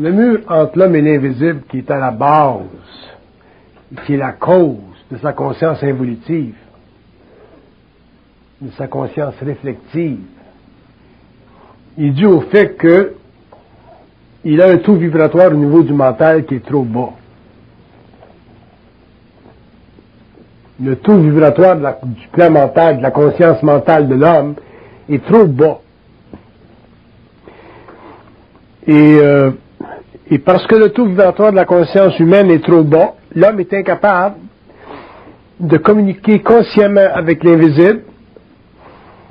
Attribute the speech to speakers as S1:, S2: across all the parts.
S1: Le mur entre l'homme et l'invisible qui est à la base, qui est la cause de sa conscience involutive, de sa conscience réflexive, il est dû au fait que il a un taux vibratoire au niveau du mental qui est trop bas. Le taux vibratoire du plan mental, de la conscience mentale de l'homme est trop bas. Et parce que le taux vibratoire de la conscience humaine est trop bas, l'homme est incapable de communiquer consciemment avec l'invisible.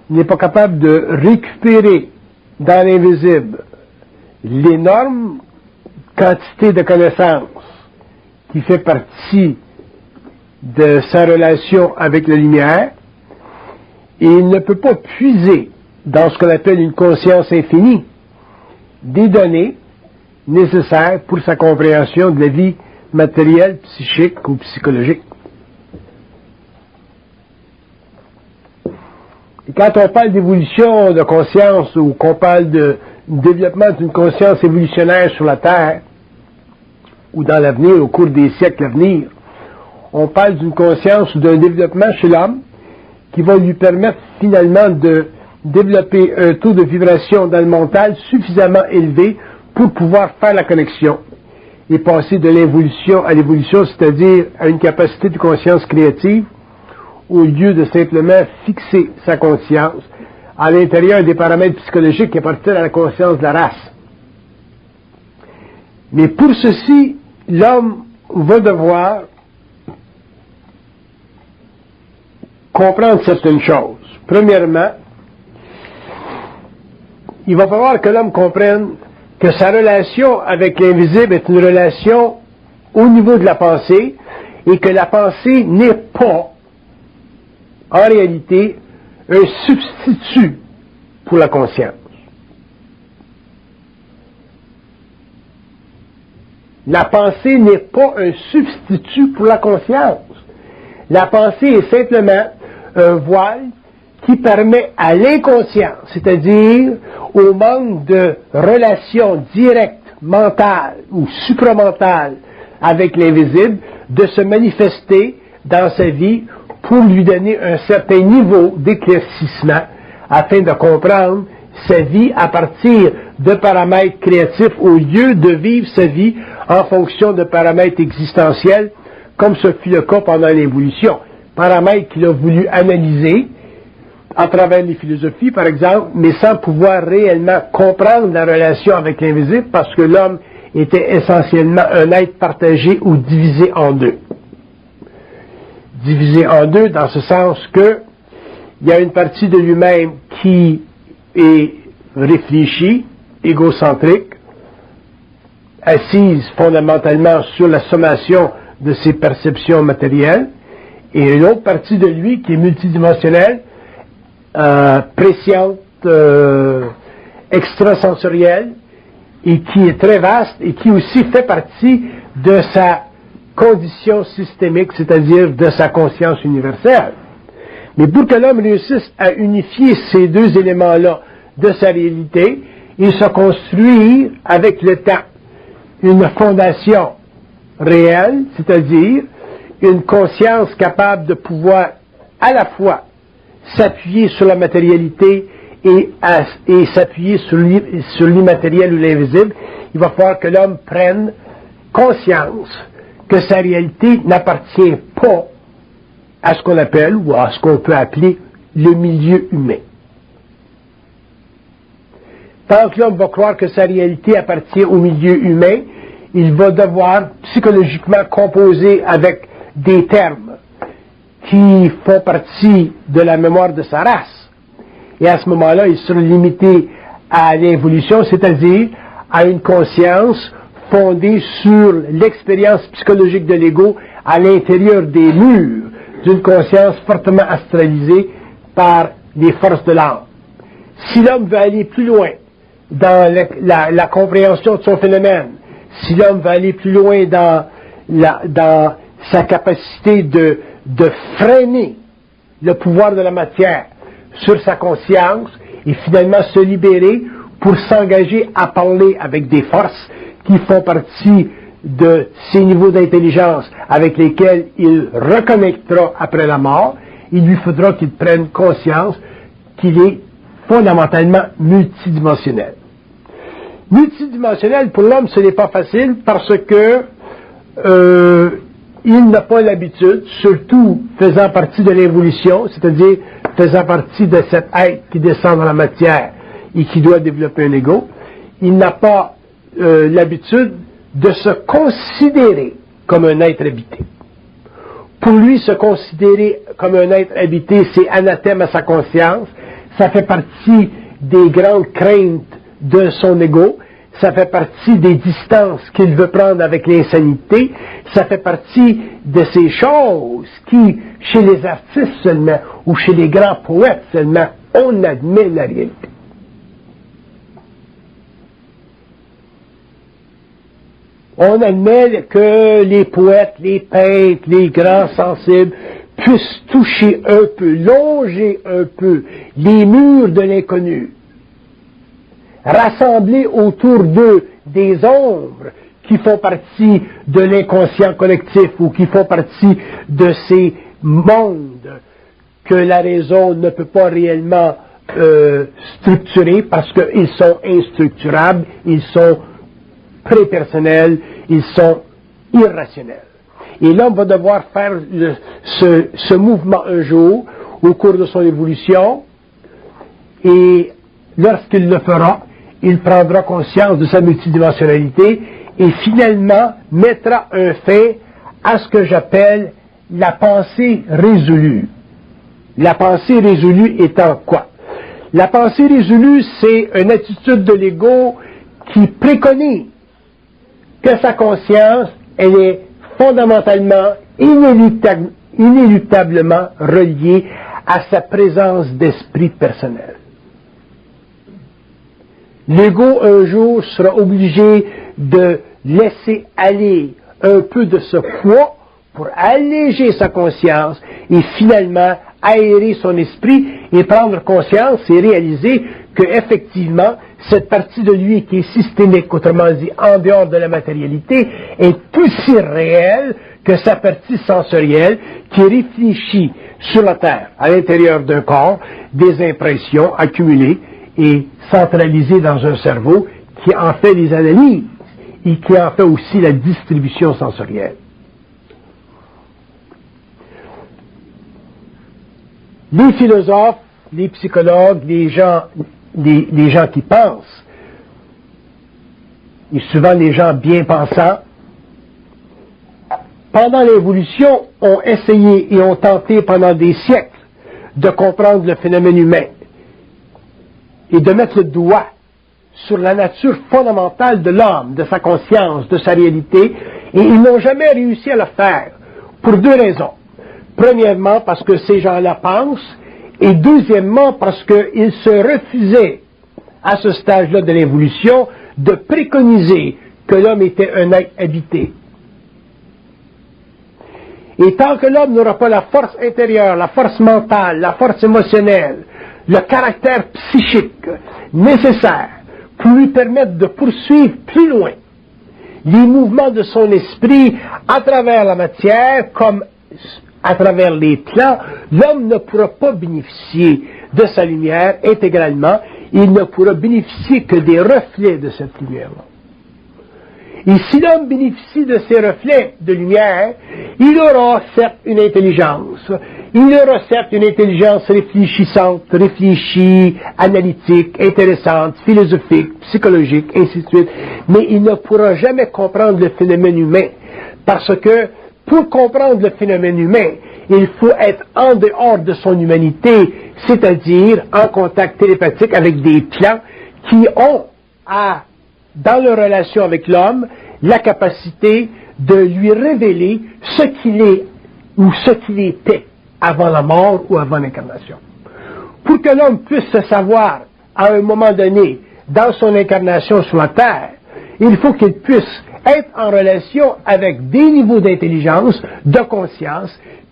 S1: Il n'est pas capable de récupérer dans l'invisible l'énorme quantité de connaissances qui fait partie de sa relation avec la lumière, et il ne peut pas puiser dans ce qu'on appelle une conscience infinie des données nécessaires pour sa compréhension de la vie matérielle, psychique ou psychologique. Et quand on parle d'évolution de conscience ou qu'on parle de développement d'une conscience évolutionnaire sur la Terre ou dans l'avenir, au cours des siècles à venir, on parle d'une conscience ou d'un développement chez l'homme qui va lui permettre finalement de développer un taux de vibration dans le mental suffisamment élevé pour pouvoir faire la connexion et passer de l'involution à l'évolution, c'est-à-dire à une capacité de conscience créative au lieu de simplement fixer sa conscience à l'intérieur des paramètres psychologiques qui appartiennent à la conscience de la race. Mais pour ceci, l'homme va devoir comprendre certaines choses. Premièrement, il va falloir que l'homme comprenne que sa relation avec l'invisible est une relation au niveau de la pensée et que la pensée n'est pas, en réalité, un substitut pour la conscience. La pensée n'est pas un substitut pour la conscience. La pensée est simplement un voile qui permet à l'inconscient, c'est-à-dire au manque de relation directe, mentale ou supramentale avec l'invisible, de se manifester dans sa vie pour lui donner un certain niveau d'éclaircissement afin de comprendre sa vie à partir de paramètres créatifs au lieu de vivre sa vie en fonction de paramètres existentiels comme ce fut le cas pendant l'évolution. Paramètres qu'il a voulu analyser à travers les philosophies, par exemple, mais sans pouvoir réellement comprendre la relation avec l'invisible parce que l'homme était essentiellement un être partagé ou divisé en deux. Divisé en deux dans ce sens que il y a une partie de lui-même qui est réfléchie, égocentrique, assise fondamentalement sur la sommation de ses perceptions matérielles, et une autre partie de lui qui est multidimensionnelle, presciente, extrasensorielle, et qui est très vaste, et qui aussi fait partie de sa condition systémique, c'est-à-dire de sa conscience universelle. Mais pour que l'homme réussisse à unifier ces deux éléments-là de sa réalité, il se construit avec le temps une fondation réelle, c'est-à-dire une conscience capable de pouvoir à la fois s'appuyer sur la matérialité et s'appuyer sur l'immatériel ou l'invisible. Il va falloir que l'homme prenne conscience que sa réalité n'appartient pas à ce qu'on appelle ou à ce qu'on peut appeler le milieu humain. Tant que l'homme va croire que sa réalité appartient au milieu humain, il va devoir psychologiquement composer avec des termes qui font partie de la mémoire de sa race. Et à ce moment-là, il sera limité à l'évolution, c'est-à-dire à une conscience fondée sur l'expérience psychologique de l'ego à l'intérieur des murs d'une conscience fortement astralisée par les forces de l'âme. Si l'homme veut aller plus loin dans la compréhension de son phénomène, si l'homme veut aller plus loin dans sa capacité de freiner le pouvoir de la matière sur sa conscience et finalement se libérer pour s'engager à parler avec des forces qui font partie de ces niveaux d'intelligence avec lesquels il reconnectera après la mort, il lui faudra qu'il prenne conscience qu'il est fondamentalement multidimensionnel. Multidimensionnel, pour l'homme, ce n'est pas facile parce que il n'a pas l'habitude, surtout faisant partie de l'évolution, c'est-à-dire faisant partie de cet être qui descend dans la matière et qui doit développer un ego, il n'a pas l'habitude de se considérer comme un être habité. Pour lui, se considérer comme un être habité, c'est anathème à sa conscience, ça fait partie des grandes craintes de son ego, ça fait partie des distances qu'il veut prendre avec l'insanité, ça fait partie de ces choses qui, chez les artistes seulement, ou chez les grands poètes seulement, on admet la réalité. On admet que les poètes, les peintres, les grands sensibles puissent toucher un peu, longer un peu les murs de l'inconnu, rassembler autour d'eux des ombres qui font partie de l'inconscient collectif ou qui font partie de ces mondes que la raison ne peut pas réellement structurer parce qu'ils sont instructurables, ils sont prépersonnels, ils sont irrationnels. Et l'homme va devoir faire ce mouvement un jour au cours de son évolution et lorsqu'il le fera, il prendra conscience de sa multidimensionnalité et finalement mettra un fin à ce que j'appelle la pensée résolue. La pensée résolue étant quoi? La pensée résolue, c'est une attitude de l'ego qui préconise que sa conscience, elle est fondamentalement, inéluctablement reliée à sa présence d'esprit personnel. L'ego, un jour, sera obligé de laisser aller un peu de ce poids pour alléger sa conscience et finalement aérer son esprit et prendre conscience et réaliser qu'effectivement, cette partie de lui qui est systémique, autrement dit, en dehors de la matérialité, est aussi réelle que sa partie sensorielle qui réfléchit sur la Terre, à l'intérieur d'un corps, des impressions accumulées et centralisées dans un cerveau qui en fait les analyses et qui en fait aussi la distribution sensorielle. Les philosophes, les psychologues, les gens qui pensent, et souvent les gens bien pensants, pendant l'évolution, ont essayé et ont tenté pendant des siècles de comprendre le phénomène humain et de mettre le doigt sur la nature fondamentale de l'homme, de sa conscience, de sa réalité, et ils n'ont jamais réussi à le faire, pour deux raisons. Premièrement, parce que ces gens-là pensent, et deuxièmement, parce qu'ils se refusaient, à ce stage-là de l'évolution, de préconiser que l'homme était un être habité. Et tant que l'homme n'aura pas la force intérieure, la force mentale, la force émotionnelle, le caractère psychique nécessaire pour lui permettre de poursuivre plus loin les mouvements de son esprit à travers la matière comme à travers les plans, l'homme ne pourra pas bénéficier de sa lumière intégralement, il ne pourra bénéficier que des reflets de cette lumière-là. Et si l'homme bénéficie de ces reflets de lumière, il aura certes une intelligence, réfléchissante, réfléchie, analytique, intéressante, philosophique, psychologique, ainsi de suite, mais il ne pourra jamais comprendre le phénomène humain, parce que pour comprendre le phénomène humain, il faut être en dehors de son humanité, c'est-à-dire en contact télépathique avec des plans qui ont, dans leur relation avec l'homme, la capacité de lui révéler ce qu'il est ou ce qu'il était avant la mort ou avant l'incarnation. Pour que l'homme puisse se savoir à un moment donné dans son incarnation sur la terre, il faut qu'il puisse être en relation avec des niveaux d'intelligence, de conscience,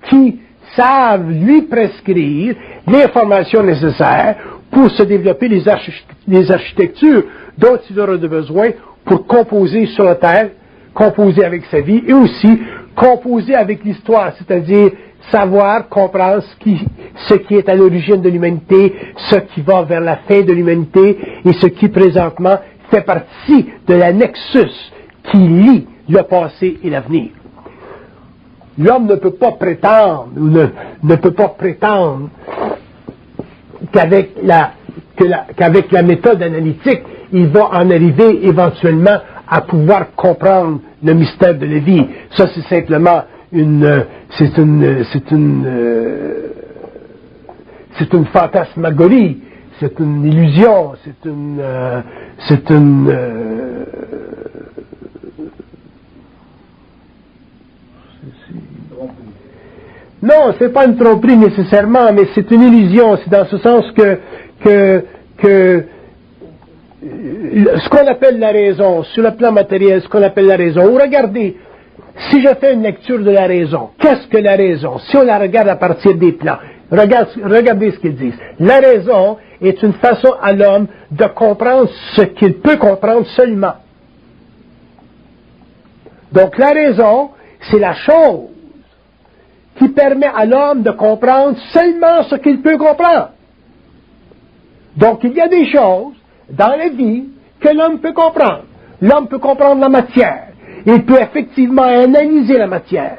S1: qui savent lui prescrire l'information nécessaire pour se développer les architectures dont il aura besoin pour composer sur la terre, composer avec sa vie, et aussi composer avec l'histoire, c'est-à-dire savoir, comprendre ce qui est à l'origine de l'humanité, ce qui va vers la fin de l'humanité, et ce qui présentement fait partie de la nexus qui lie le passé et l'avenir. L'homme ne peut pas prétendre, ou ne peut pas prétendre qu'avec la méthode analytique, il va en arriver éventuellement à pouvoir comprendre le mystère de la vie. Ça, c'est simplement c'est une fantasmagorie, c'est une illusion, non, c'est pas une tromperie nécessairement, mais c'est une illusion. C'est dans ce sens que ce qu'on appelle la raison, sur le plan matériel, ce qu'on appelle la raison. Ou regardez, si je fais une lecture de la raison, qu'est-ce que la raison? Si on la regarde à partir des plans, regardez ce qu'ils disent. La raison est une façon à l'homme de comprendre ce qu'il peut comprendre seulement. Donc la raison, c'est la chose qui permet à l'homme de comprendre seulement ce qu'il peut comprendre. Donc il y a des choses dans la vie que l'homme peut comprendre. L'homme peut comprendre la matière. Il peut effectivement analyser la matière.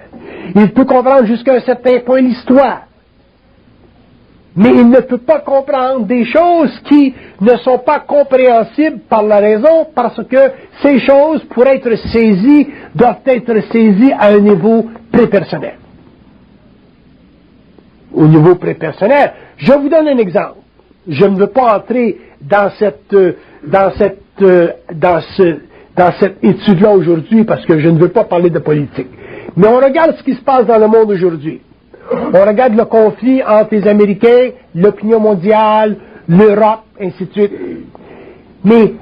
S1: Il peut comprendre jusqu'à un certain point l'histoire. Mais il ne peut pas comprendre des choses qui ne sont pas compréhensibles par la raison parce que ces choses, pour être saisies, doivent être saisies à un niveau prépersonnel. Au niveau prépersonnel, je vous donne un exemple. Je ne veux pas entrer dans cette étude-là aujourd'hui parce que je ne veux pas parler de politique. Mais on regarde ce qui se passe dans le monde aujourd'hui. On regarde le conflit entre les Américains, l'opinion mondiale, l'Europe, ainsi de suite. Mais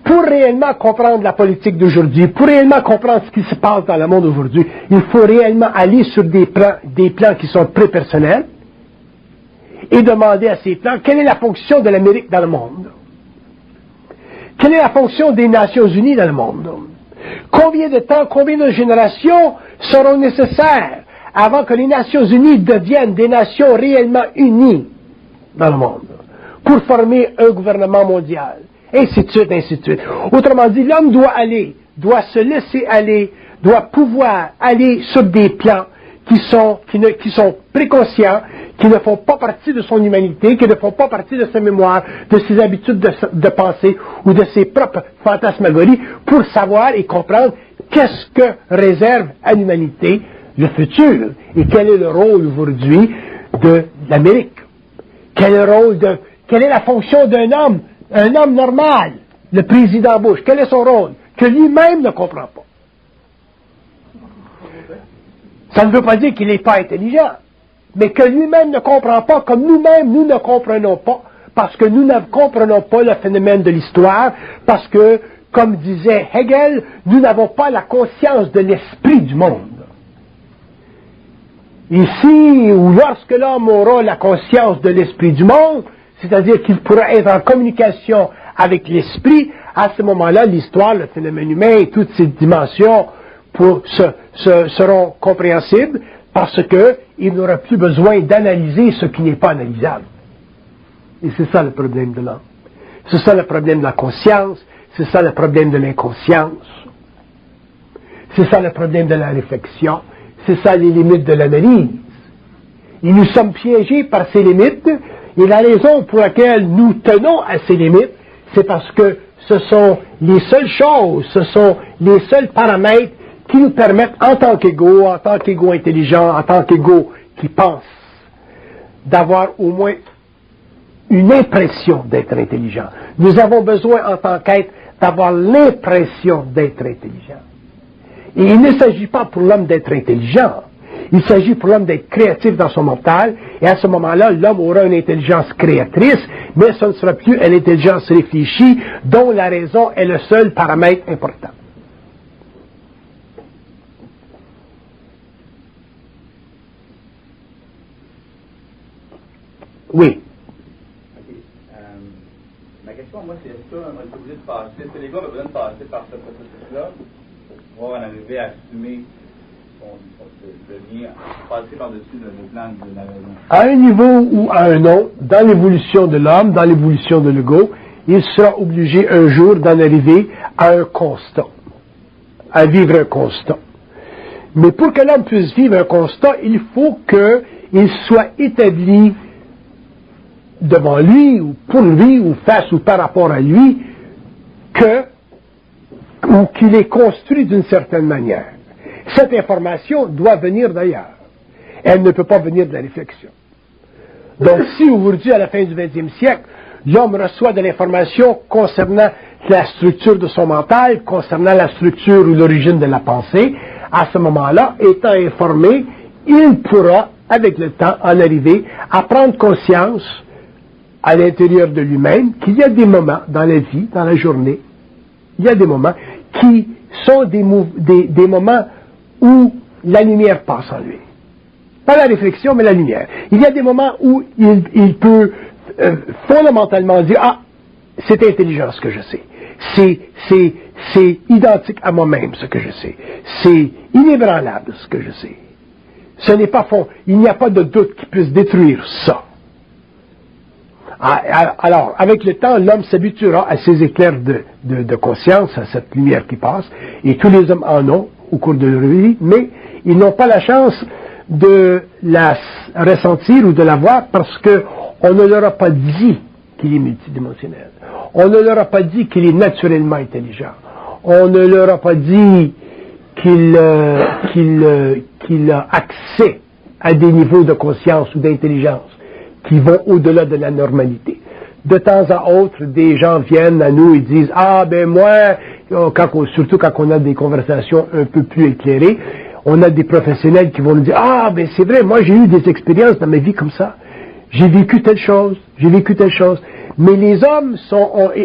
S1: pour réellement comprendre la politique d'aujourd'hui, pour réellement comprendre ce qui se passe dans le monde aujourd'hui, il faut réellement aller sur des plans qui sont très personnels et demander à ces plans quelle est la fonction de l'Amérique dans le monde. Quelle est la fonction des Nations Unies dans le monde? Combien de temps, combien de générations seront nécessaires avant que les Nations Unies deviennent des nations réellement unies dans le monde pour former un gouvernement mondial? Ainsi de suite, ainsi de suite. Autrement dit, l'homme doit se laisser aller, doit pouvoir aller sur des plans qui sont préconscients, qui ne font pas partie de son humanité, qui ne font pas partie de sa mémoire, de ses habitudes de pensée ou de ses propres fantasmagories, pour savoir et comprendre qu'est-ce que réserve à l'humanité le futur et quel est le rôle aujourd'hui de l'Amérique. Quel est la fonction d'un homme normal, le président Bush? Quel est son rôle? Que lui-même ne comprend pas. Ça ne veut pas dire qu'il n'est pas intelligent, mais que lui-même ne comprend pas comme nous-mêmes, nous ne comprenons pas, parce que nous ne comprenons pas le phénomène de l'histoire, parce que, comme disait Hegel, nous n'avons pas la conscience de l'esprit du monde. Ici, ou lorsque l'homme aura la conscience de l'esprit du monde, c'est-à-dire qu'il pourra être en communication avec l'esprit, à ce moment-là, l'histoire, le phénomène humain et toutes ces dimensions seront compréhensibles parce qu'il n'aura plus besoin d'analyser ce qui n'est pas analysable. Et c'est ça le problème de l'homme. C'est ça le problème de la conscience, c'est ça le problème de l'inconscience, c'est ça le problème de la réflexion, c'est ça les limites de l'analyse. Et nous sommes piégés par ces limites, et la raison pour laquelle nous tenons à ces limites, c'est parce que ce sont les seules choses, ce sont les seuls paramètres qui nous permettent, en tant qu'égaux intelligents, en tant qu'égaux qui pensent, d'avoir au moins une impression d'être intelligent. Nous avons besoin, en tant qu'être, d'avoir l'impression d'être intelligent. Et il ne s'agit pas pour l'homme d'être intelligent. Il s'agit pour l'homme d'être créatif dans son mental, et à ce moment-là, l'homme aura une intelligence créatrice, mais ce ne sera plus une intelligence réfléchie, dont la raison est le seul paramètre important. Oui.
S2: Ma question question, moi, c'est est-ce qu'on est obligé de passer, est-ce que les gars ont besoin de passer par ce processus-là pour pouvoir en arriver à assumer le lien, passer par-dessus le plan de la raison?
S1: À un niveau ou à un autre, dans l'évolution de l'homme, dans l'évolution de l'ego, il sera obligé un jour d'en arriver à un constat, à vivre un constat. Mais pour que l'homme puisse vivre un constat, il faut qu'il soit établi devant lui, ou pour lui, ou face ou par rapport à lui, ou qu'il est construit d'une certaine manière. Cette information doit venir d'ailleurs. Elle ne peut pas venir de la réflexion. Donc, si aujourd'hui, à la fin du XXe siècle, l'homme reçoit de l'information concernant la structure de son mental, concernant la structure ou l'origine de la pensée, à ce moment-là, étant informé, il pourra, avec le temps, en arriver à prendre conscience à l'intérieur de lui-même qu'il y a des moments dans la vie, dans la journée, il y a des moments qui sont des moments où la lumière passe en lui. Pas la réflexion, mais la lumière. Il y a des moments où il peut fondamentalement dire « Ah, c'est intelligent ce que je sais. C'est identique à moi-même ce que je sais. C'est inébranlable ce que je sais. Ce n'est pas fond. Il n'y a pas de doute qui puisse détruire ça. » Alors, avec le temps, l'homme s'habituera à ces éclairs de conscience, à cette lumière qui passe, et tous les hommes en ont au cours de leur vie, mais ils n'ont pas la chance de la ressentir ou de la voir parce qu'on ne leur a pas dit qu'il est multidimensionnel. On ne leur a pas dit qu'il est naturellement intelligent. On ne leur a pas dit qu'il a accès à des niveaux de conscience ou d'intelligence qui vont au-delà de la normalité. De temps à autre, des gens viennent à nous et disent « Ah, ben moi, surtout quand on a des conversations un peu plus éclairées, on a des professionnels qui vont nous dire « Ah, ben c'est vrai, moi j'ai eu des expériences dans ma vie comme ça. J'ai vécu telle chose, j'ai vécu telle chose. » Mais les hommes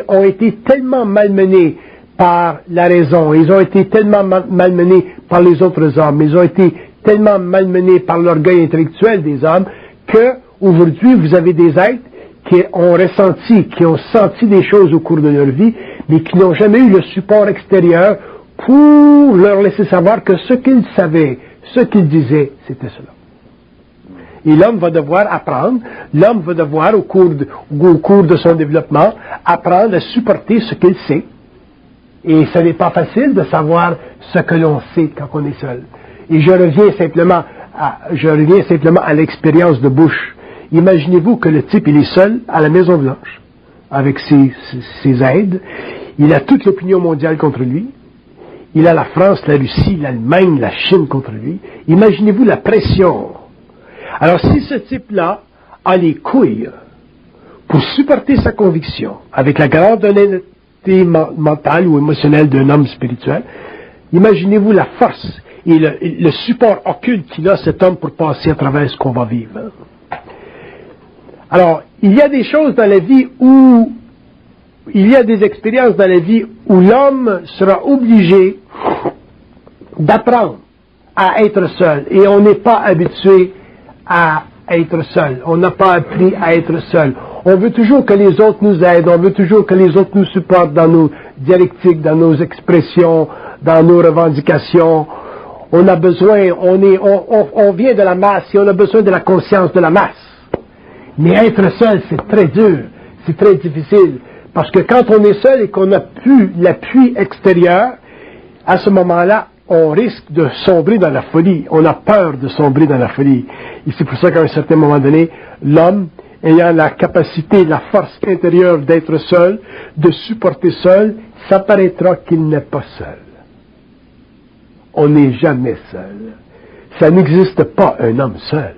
S1: ont été tellement malmenés par la raison, ils ont été tellement malmenés par les autres hommes, ils ont été tellement malmenés par l'orgueil intellectuel des hommes que aujourd'hui vous avez des êtres qui ont senti des choses au cours de leur vie, mais qui n'ont jamais eu le support extérieur pour leur laisser savoir que ce qu'ils savaient, ce qu'ils disaient, c'était cela. Et l'homme va devoir apprendre, l'homme va devoir, au cours de son développement, apprendre à supporter ce qu'il sait. Et ce n'est pas facile de savoir ce que l'on sait quand on est seul. Et je reviens simplement à l'expérience de Bush. Imaginez-vous que le type, il est seul à la Maison-Blanche, avec ses aides. Il a toute l'opinion mondiale contre lui. Il a la France, la Russie, l'Allemagne, la Chine contre lui. Imaginez-vous la pression. Alors, si ce type-là a les couilles pour supporter sa conviction avec la grande honnêteté mentale ou émotionnelle d'un homme spirituel, imaginez-vous la force et le support occulte qu'il a, cet homme, pour passer à travers ce qu'on va vivre. Alors, il y a des choses dans la vie il y a des expériences dans la vie où l'homme sera obligé d'apprendre à être seul. Et on n'est pas habitué à être seul. On n'a pas appris à être seul. On veut toujours que les autres nous aident. On veut toujours que les autres nous supportent dans nos dialectiques, dans nos expressions, dans nos revendications. On a besoin, on vient de la masse et on a besoin de la conscience de la masse. Mais être seul, c'est très dur. C'est très difficile. Parce que quand on est seul et qu'on n'a plus l'appui extérieur, à ce moment-là, on risque de sombrer dans la folie. On a peur de sombrer dans la folie. Et c'est pour ça qu'à un certain moment donné, l'homme, ayant la capacité, la force intérieure d'être seul, de supporter seul, s'apparaîtra qu'il n'est pas seul. On n'est jamais seul. Ça n'existe pas un homme seul.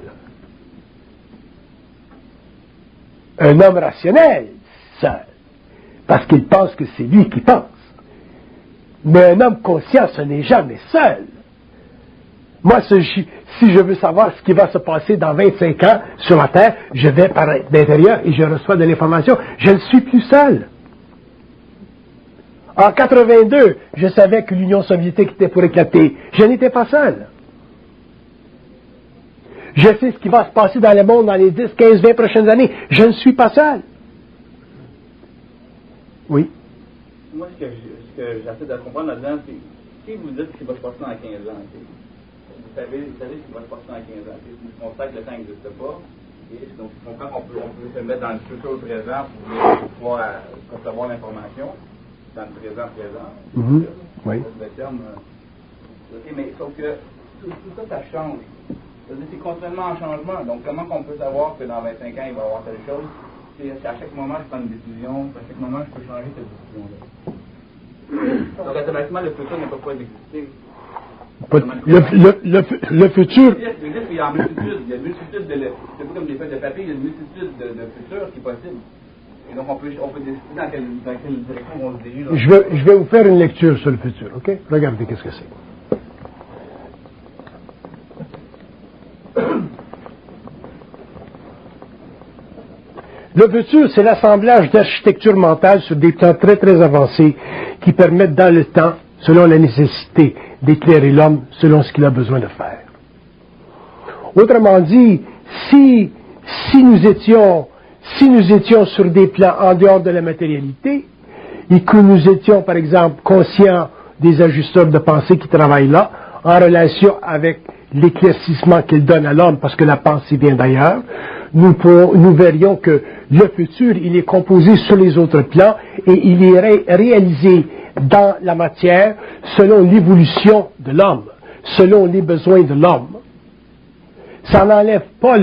S1: Un homme rationnel, seul. Parce qu'il pense que c'est lui qui pense. Mais un homme conscient, ce n'est jamais seul. Moi, si je veux savoir ce qui va se passer dans 25 ans sur la Terre, je vais par l'intérieur et je reçois de l'information. Je ne suis plus seul. En 82, je savais que l'Union soviétique était pour éclater. Je n'étais pas seul. Je sais ce qui va se passer dans le monde dans les 10, 15, 20 prochaines années. Je ne suis pas seul. Oui.
S2: Moi, ce que j'essaie de comprendre là-dedans, c'est si vous dites qu'il va se passer dans 15 ans, vous savez ce qui va se passer dans 15 ans. Vous constatez que le temps n'existe pas. Et donc, je comprends qu'on peut se mettre dans le futur au présent pour pouvoir recevoir l'information. Dans le présent.
S1: Oui.
S2: Le terme. Mais sauf que tout ça change. C'est continuellement en changement. Donc, comment qu'on peut savoir que dans 25 ans, il va y avoir telle chose? C'est à chaque moment, je prends une décision. À chaque moment, je peux changer cette décision-là. Donc, automatiquement, le futur n'est pas quoi d'exister.
S1: Le futur.
S2: Il y a une multitude. Il y a une multitude de. C'est pas comme des feuilles de papier, il y a une multitude de futurs qui est possible. Et donc, on peut décider dans quelle direction on se dirige.
S1: Je vais vous faire une lecture sur le futur, OK? Regardez qu'est-ce que c'est. Le futur, c'est l'assemblage d'architecture mentale sur des plans très très avancés qui permettent dans le temps, selon la nécessité, d'éclairer l'homme selon ce qu'il a besoin de faire. Autrement dit, si nous étions sur des plans en dehors de la matérialité, et que nous étions, par exemple, conscients des ajusteurs de pensée qui travaillent là, en relation avec l'éclaircissement qu'ils donnent à l'homme, parce que la pensée vient d'ailleurs, nous verrions que le futur, il est composé sur les autres plans, et il est réalisé dans la matière selon l'évolution de l'homme, selon les besoins de l'homme. Ça n'enlève pas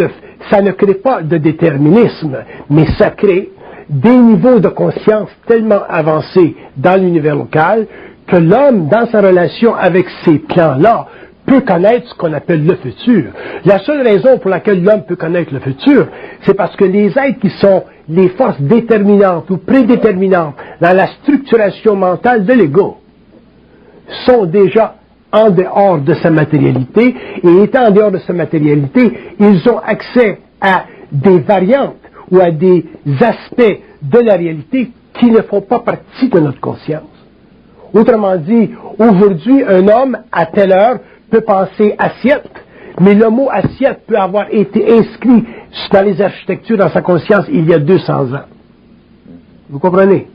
S1: ça ne crée pas de déterminisme, mais ça crée des niveaux de conscience tellement avancés dans l'univers local que l'homme, dans sa relation avec ces plans-là, peut connaître ce qu'on appelle le futur. La seule raison pour laquelle l'homme peut connaître le futur, c'est parce que les êtres qui sont les forces déterminantes ou prédéterminantes dans la structuration mentale de l'ego sont déjà en dehors de sa matérialité, et étant en dehors de sa matérialité, ils ont accès à des variantes ou à des aspects de la réalité qui ne font pas partie de notre conscience. Autrement dit, aujourd'hui, un homme, à telle heure, peut penser assiette, mais le mot assiette peut avoir été inscrit dans les architectures, dans sa conscience, il y a 200 ans. Vous comprenez?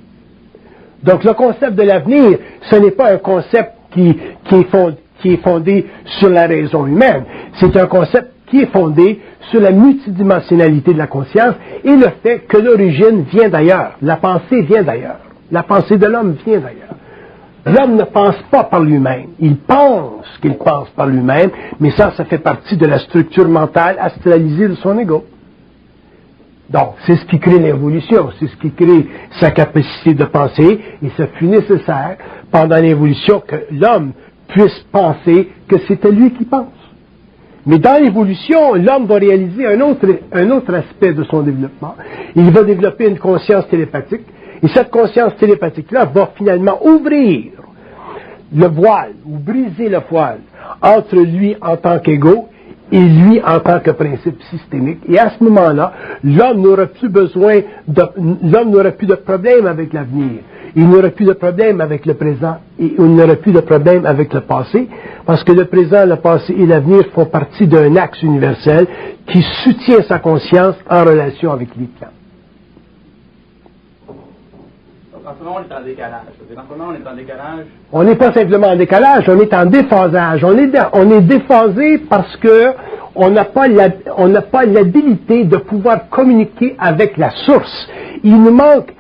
S1: Donc, le concept de l'avenir, ce n'est pas un concept qui est fondé sur la raison humaine. C'est un concept qui est fondé sur la multidimensionnalité de la conscience et le fait que l'origine vient d'ailleurs. La pensée vient d'ailleurs. La pensée de l'homme vient d'ailleurs. L'homme ne pense pas par lui-même. Il pense qu'il pense par lui-même, mais ça fait partie de la structure mentale astralisée de son ego. Donc, c'est ce qui crée l'évolution, c'est ce qui crée sa capacité de penser, et ça fut nécessaire pendant l'évolution que l'homme puisse penser que c'était lui qui pense. Mais dans l'évolution, l'homme va réaliser un autre aspect de son développement. Il va développer une conscience télépathique, et cette conscience télépathique-là va finalement ouvrir le voile, ou briser le voile, entre lui en tant qu'ego et lui en tant que principe systémique. Et à ce moment-là, l'homme n'aura plus de problème avec l'avenir. Il n'aura plus de problème avec le présent et il n'aura plus de problème avec le passé, parce que le présent, le passé et l'avenir font partie d'un axe universel qui soutient sa conscience en relation avec les plans.
S2: En ce moment, on est en décalage.
S1: On n'est pas simplement en décalage, on est en déphasage. On est déphasé parce que on n'a pas l'habilité de pouvoir communiquer avec la source. Il nous manque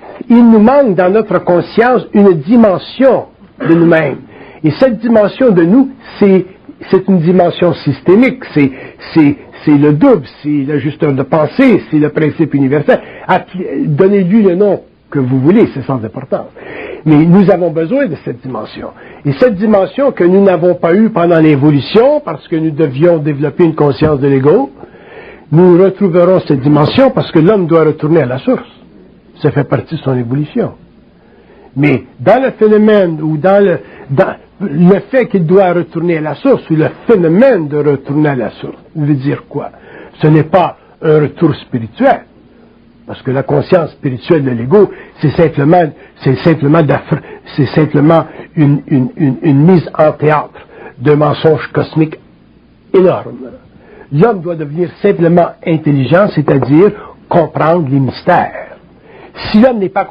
S1: dans notre conscience une dimension de nous-mêmes. Et cette dimension de nous, c'est une dimension systémique. C'est le double, c'est l'ajusteur de pensée, c'est le principe universel. Donnez-lui le nom que vous voulez, c'est sans importance. Mais nous avons besoin de cette dimension. Et cette dimension que nous n'avons pas eue pendant l'évolution, parce que nous devions développer une conscience de l'ego, nous retrouverons cette dimension parce que l'homme doit retourner à la source. Ça fait partie de son évolution. Mais dans le phénomène, ou dans le fait qu'il doit retourner à la source, ou le phénomène de retourner à la source, veut dire quoi? Ce n'est pas un retour spirituel. Parce que la conscience spirituelle de l'ego, c'est simplement une mise en théâtre d'un mensonge cosmique énorme. L'homme doit devenir simplement intelligent, c'est-à-dire comprendre les mystères. Si l'homme n'est pas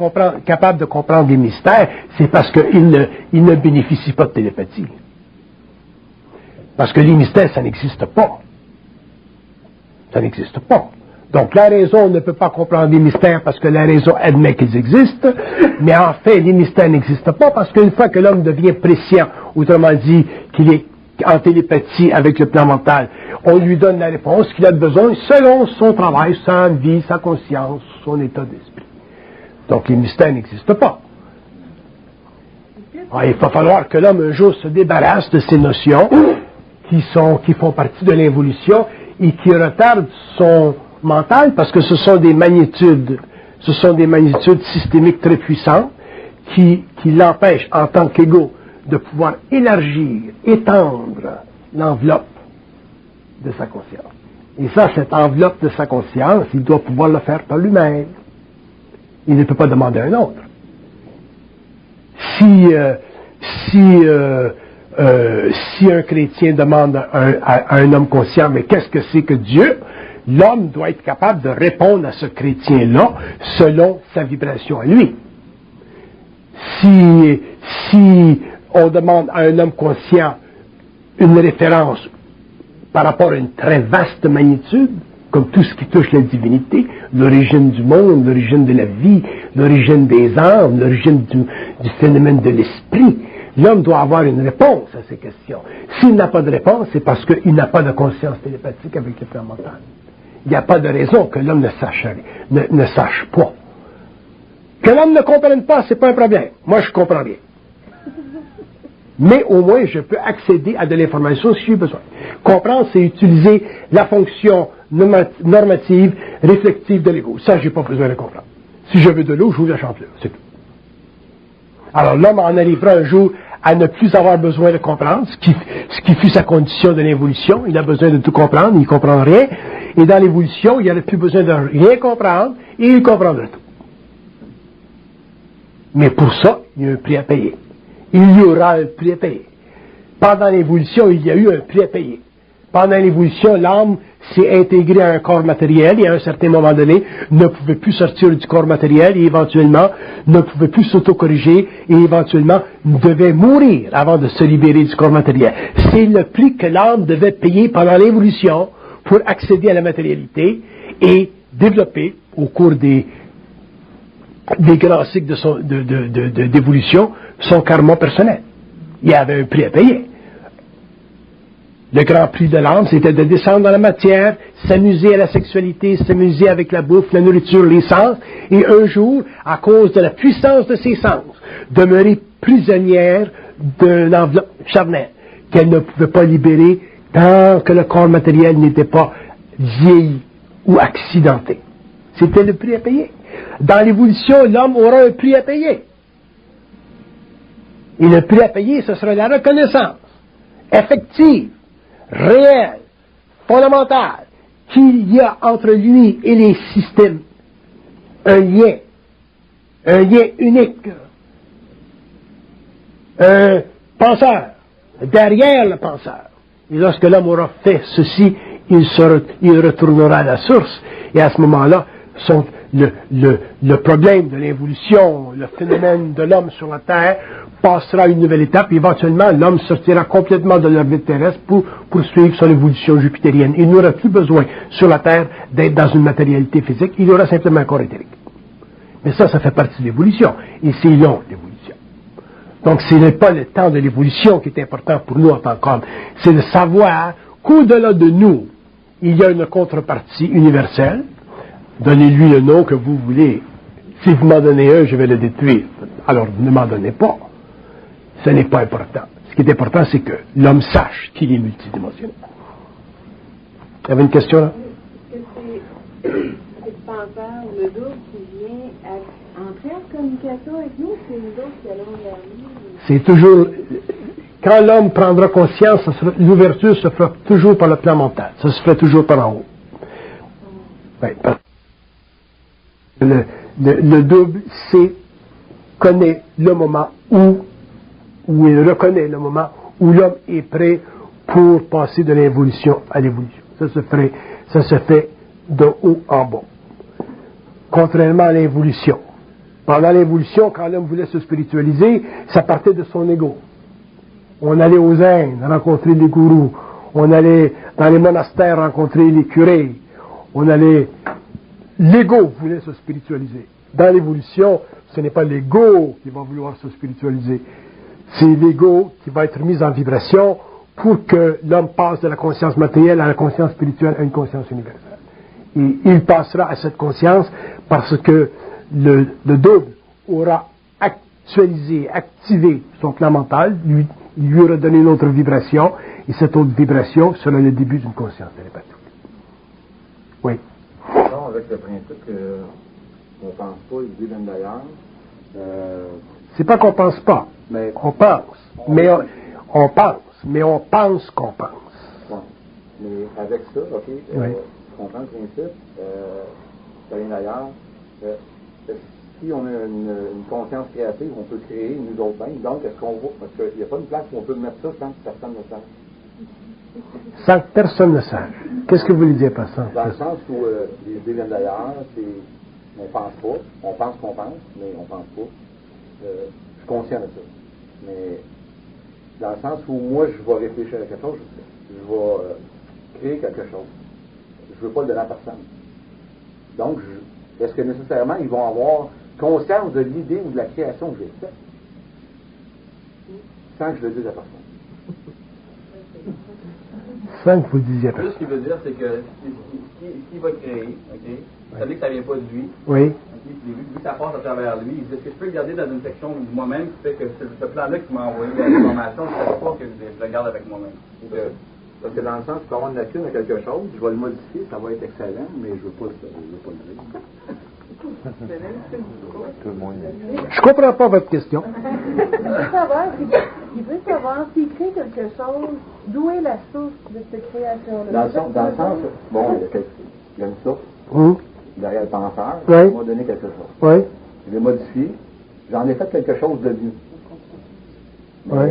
S1: capable de comprendre les mystères, c'est parce qu'il ne bénéficie pas de télépathie. Parce que les mystères, ça n'existe pas. Ça n'existe pas. Donc la raison ne peut pas comprendre les mystères parce que la raison admet qu'ils existent, mais en fait, les mystères n'existent pas parce qu'une fois que l'homme devient prescient, autrement dit, qu'il est en télépathie avec le plan mental, on lui donne la réponse qu'il a besoin selon son travail, sa vie, sa conscience, son état d'esprit. Donc les mystères n'existent pas. Alors, il va falloir que l'homme un jour se débarrasse de ces notions qui font partie de l'évolution et qui retardent son mental parce que ce sont des magnitudes systémiques très puissantes qui l'empêchent en tant qu'ego de pouvoir élargir, étendre l'enveloppe de sa conscience. Et ça, cette enveloppe de sa conscience, il doit pouvoir le faire par lui-même. Il ne peut pas demander à un autre. Si un chrétien demande à un homme conscient, mais qu'est-ce que c'est que Dieu? L'homme doit être capable de répondre à ce chrétien-là selon sa vibration à lui. Si on demande à un homme conscient une référence par rapport à une très vaste magnitude, comme tout ce qui touche la divinité, l'origine du monde, l'origine de la vie, l'origine des âmes, l'origine du phénomène de l'esprit, l'homme doit avoir une réponse à ces questions. S'il n'a pas de réponse, c'est parce qu'il n'a pas de conscience télépathique avec le plan mental. Il n'y a pas de raison que l'homme ne sache pas. Que l'homme ne comprenne pas, c'est pas un problème. Moi, je comprends rien. Mais au moins, je peux accéder à de l'information si j'ai besoin. Comprendre, c'est utiliser la fonction normative, réflexive de l'ego. Ça, j'ai pas besoin de comprendre. Si je veux de l'eau, j'ouvre la chandeleur. C'est tout. Alors, l'homme en arrivera un jour à ne plus avoir besoin de comprendre, ce qui fut sa condition de l'évolution. Il a besoin de tout comprendre, il ne comprend rien. Et dans l'évolution, il n'aurait plus besoin de rien comprendre, et il comprendra tout. Mais pour ça, il y a un prix à payer. Il y aura un prix à payer. Pendant l'évolution, il y a eu un prix à payer. Pendant l'évolution, l'âme s'est intégrée à un corps matériel et à un certain moment donné, ne pouvait plus sortir du corps matériel et éventuellement ne pouvait plus s'autocorriger et éventuellement devait mourir avant de se libérer du corps matériel. C'est le prix que l'âme devait payer pendant l'évolution pour accéder à la matérialité et développer au cours des grands cycles d'évolution son karma personnel. Il y avait un prix à payer. Le grand prix de l'âme, c'était de descendre dans la matière, s'amuser à la sexualité, s'amuser avec la bouffe, la nourriture, les sens, et un jour, à cause de la puissance de ses sens, demeurer prisonnière de l'enveloppe charnelle, qu'elle ne pouvait pas libérer tant que le corps matériel n'était pas vieilli ou accidenté. C'était le prix à payer. Dans l'évolution, l'homme aura un prix à payer. Et le prix à payer, ce sera la reconnaissance effective, réelle, fondamentale, qu'il y a entre lui et les systèmes un lien unique, un penseur, derrière le penseur. Et lorsque l'homme aura fait ceci, il retournera à la source, et à ce moment-là, le problème de l'évolution, le phénomène de l'homme sur la Terre passera à une nouvelle étape. Éventuellement, l'homme sortira complètement de l'orbite terrestre pour poursuivre son évolution jupitérienne. Il n'aura plus besoin sur la Terre d'être dans une matérialité physique. Il aura simplement un corps éthérique. Mais ça fait partie de l'évolution. Et c'est long, l'évolution. Donc, ce n'est pas le temps de l'évolution qui est important pour nous en tant qu'hommes. C'est de savoir qu'au-delà de nous, il y a une contrepartie universelle. Donnez-lui le nom que vous voulez. Si vous m'en donnez un, je vais le détruire. Alors, ne m'en donnez pas. Ce n'est pas important. Ce qui est important, c'est que l'homme sache qu'il est multidimensionnel. Il y avait une question là?
S3: Est-ce que c'est le penseur ou le double qui vient entrer en communication avec nous, c'est nous autres qui allons vers lui? C'est
S1: toujours... Quand l'homme prendra conscience, l'ouverture se fera toujours par le plan mental. Ça se fera toujours par en haut. Oui, le double connaît le moment où il reconnaît le moment où l'homme est prêt pour passer de l'évolution à l'évolution. Ça se fait de haut en bas. Contrairement à l'évolution, Pendant l'évolution, quand l'homme voulait se spiritualiser, ça partait de son ego. On allait aux Indes rencontrer les gourous. On allait dans les monastères rencontrer les curés. L'ego voulait se spiritualiser. Dans l'évolution, ce n'est pas l'ego qui va vouloir se spiritualiser. C'est l'ego qui va être mis en vibration pour que l'homme passe de la conscience matérielle à la conscience spirituelle à une conscience universelle. Et il passera à cette conscience parce que le double aura actualisé, activé son plan mental, lui aura donné une autre vibration, et cette autre vibration sera le début d'une conscience télépathique. Oui.
S4: Non, avec le principe qu'on ne pense pas, ils viennent d'ailleurs.
S1: C'est pas qu'on pense pas, mais on pense. On pense, mais on pense qu'on pense.
S4: Ouais. Mais avec ça, OK,
S1: oui.
S4: Je comprends le principe, ça vient d'ailleurs. Si on a une conscience créative, on peut créer nous autres mêmes. Donc, est-ce qu'on voit, parce qu'il n'y a pas une place où on peut mettre ça sans que personne ne sache.
S1: Sans que personne ne sache. Qu'est-ce que vous voulez dire par ça?
S4: Dans le sens où les idées viennent d'ailleurs, on ne pense pas, on pense qu'on pense, mais on ne pense pas. Je suis conscient de ça. Mais dans le sens où moi, je vais réfléchir à quelque chose, je vais créer quelque chose. Je ne veux pas le donner à personne. Donc, est-ce que nécessairement, ils vont avoir conscience de l'idée ou de la création que j'ai faite, sans que je le dise à personne?
S1: Sans que vous le disiez à personne.
S2: Ce qu'il veut dire, c'est que s'il va créer, OK, ça veut dire que ça ne vient pas de lui.
S1: Oui.
S2: Okay, vu que ça passe à travers lui, il dit, est-ce que je peux le garder dans une section de moi-même qui fait que ce plan-là qui m'a envoyé l'information, je ne savais pas que je le garde avec moi-même.
S4: Parce que dans le sens, je peux avoir une lacune à quelque chose, je vais le modifier, ça va être excellent, mais je ne veux pas le dire. Tout le monde.
S1: Je comprends pas votre question.
S3: Il veut savoir s'il crée quelque chose, d'où est la source de cette création-là.
S4: Dans le sens, bon, il y a une source, derrière le penseur,
S1: Oui.
S4: il m'a donné quelque chose.
S1: Oui.
S4: Je l'ai modifié, j'en ai fait quelque chose de mieux. Mais
S1: Oui.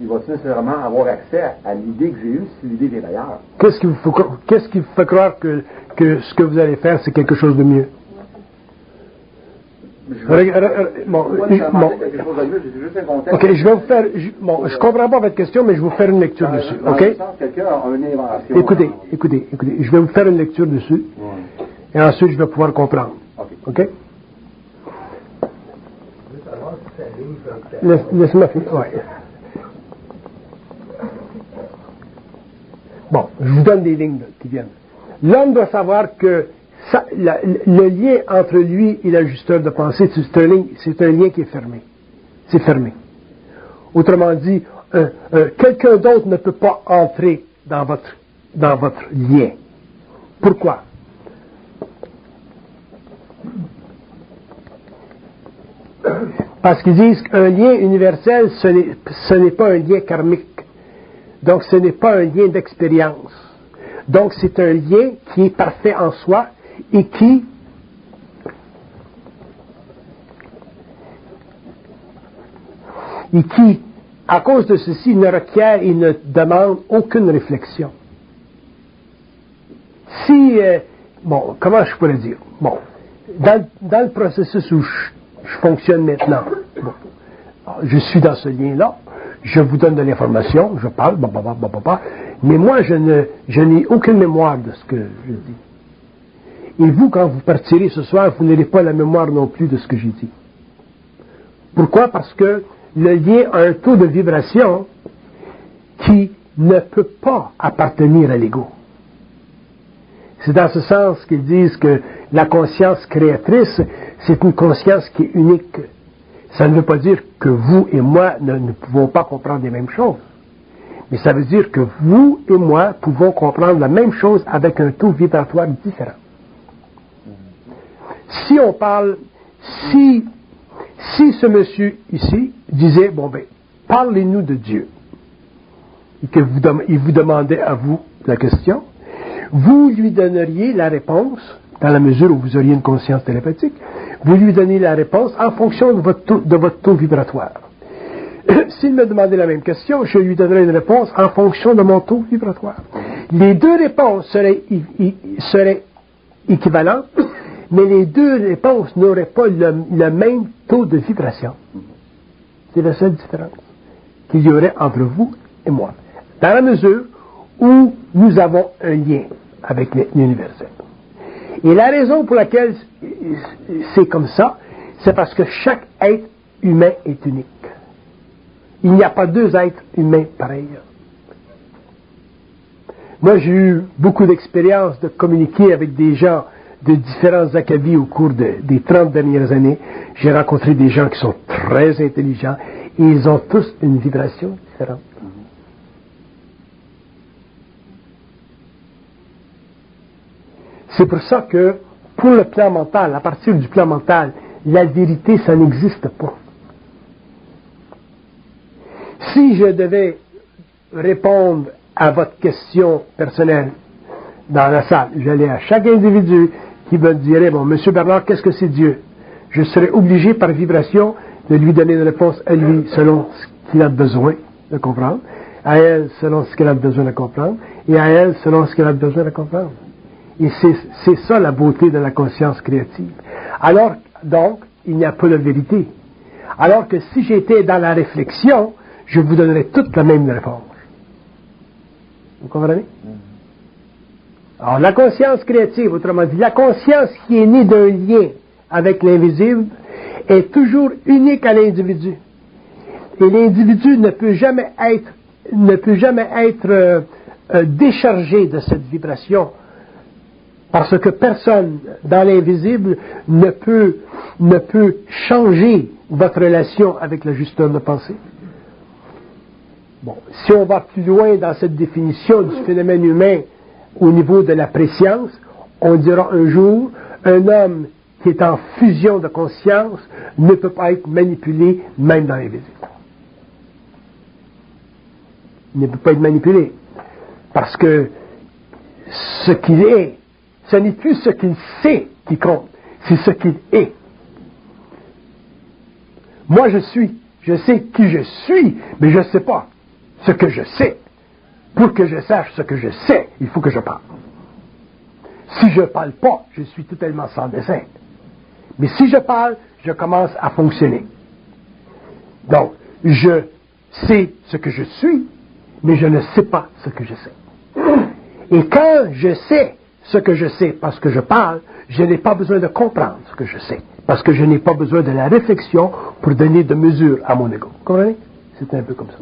S4: il va nécessairement avoir accès à l'idée que j'ai eue si l'idée vient d'ailleurs.
S1: Qu'est-ce qui vous fait croire que ce que vous allez faire, c'est quelque chose de mieux? Ok, je vais vous faire. Je comprends pas votre question, mais je vais vous faire une lecture dessus. Ok?
S4: Quelqu'un a une invention.
S1: Écoutez. Je vais vous faire une lecture dessus. Et ensuite, je vais pouvoir comprendre. Ok? Laisse-moi finir. Ouais. Bon, je vous donne des lignes qui viennent. L'homme doit savoir que le lien entre lui et l'ajusteur de pensée, c'est un lien qui est fermé. C'est fermé. Autrement dit, quelqu'un d'autre ne peut pas entrer dans votre lien. Pourquoi? Parce qu'ils disent qu'un lien universel, ce n'est pas un lien karmique. Donc, ce n'est pas un lien d'expérience. Donc, c'est un lien qui est parfait en soi et qui à cause de ceci, ne requiert et ne demande aucune réflexion. Si, comment je pourrais dire? Bon, dans le processus où je fonctionne maintenant, je suis dans ce lien-là, je vous donne de l'information, je parle, mais moi, je n'ai aucune mémoire de ce que je dis. Et vous, quand vous partirez ce soir, vous n'aurez pas la mémoire non plus de ce que j'ai dit. Pourquoi? Parce que le lien a un taux de vibration qui ne peut pas appartenir à l'ego. C'est dans ce sens qu'ils disent que la conscience créatrice, c'est une conscience qui est unique. Ça ne veut pas dire que vous et moi ne pouvons pas comprendre les mêmes choses. Mais ça veut dire que vous et moi pouvons comprendre la même chose avec un taux vibratoire différent. Si on parle, si ce monsieur ici disait, parlez-nous de Dieu, et qu'il vous demandait à vous la question, vous lui donneriez la réponse, dans la mesure où vous auriez une conscience télépathique, vous lui donnez la réponse en fonction de votre taux vibratoire. S'il me demandait la même question, je lui donnerais une réponse en fonction de mon taux vibratoire. Les deux réponses seraient équivalentes, mais les deux réponses n'auraient pas le même taux de vibration. C'est la seule différence qu'il y aurait entre vous et moi, dans la mesure où nous avons un lien avec l'universel. Et la raison pour laquelle c'est comme ça, c'est parce que chaque être humain est unique. Il n'y a pas deux êtres humains pareils. Moi, j'ai eu beaucoup d'expérience de communiquer avec des gens de différents acabits au cours des 30 dernières années. J'ai rencontré des gens qui sont très intelligents et ils ont tous une vibration différente. C'est pour ça que, pour le plan mental, à partir du plan mental, la vérité, ça n'existe pas. Si je devais répondre à votre question personnelle dans la salle, j'allais à chaque individu qui me dirait, bon, Monsieur Bernard, qu'est-ce que c'est Dieu? Je serais obligé par vibration de lui donner une réponse à lui selon ce qu'il a besoin de comprendre, à elle selon ce qu'elle a besoin de comprendre, et à elle selon ce qu'elle a besoin de comprendre. Et c'est ça la beauté de la conscience créative. Alors, donc, il n'y a pas de vérité. Alors que si j'étais dans la réflexion, je vous donnerais toute la même réponse. Vous comprenez? Alors, la conscience créative, autrement dit, la conscience qui est née d'un lien avec l'invisible est toujours unique à l'individu. Et l'individu ne peut jamais être déchargé de cette vibration. Parce que personne dans l'invisible ne peut changer votre relation avec la justeur de pensée. Bon, si on va plus loin dans cette définition du phénomène humain au niveau de la préscience, on dira un jour, un homme qui est en fusion de conscience ne peut pas être manipulé même dans l'invisible. Il ne peut pas être manipulé. Parce que ce qu'il est, ce n'est plus ce qu'il sait qui compte, c'est ce qu'il est. Moi, je sais qui je suis, mais je ne sais pas ce que je sais. Pour que je sache ce que je sais, il faut que je parle. Si je ne parle pas, je suis totalement sans dessein. Mais si je parle, je commence à fonctionner. Donc, je sais ce que je suis, mais je ne sais pas ce que je sais. Et quand je sais ce que je sais parce que je parle, je n'ai pas besoin de comprendre ce que je sais, parce que je n'ai pas besoin de la réflexion pour donner de mesure à mon ego. Vous comprenez? C'est un peu comme ça.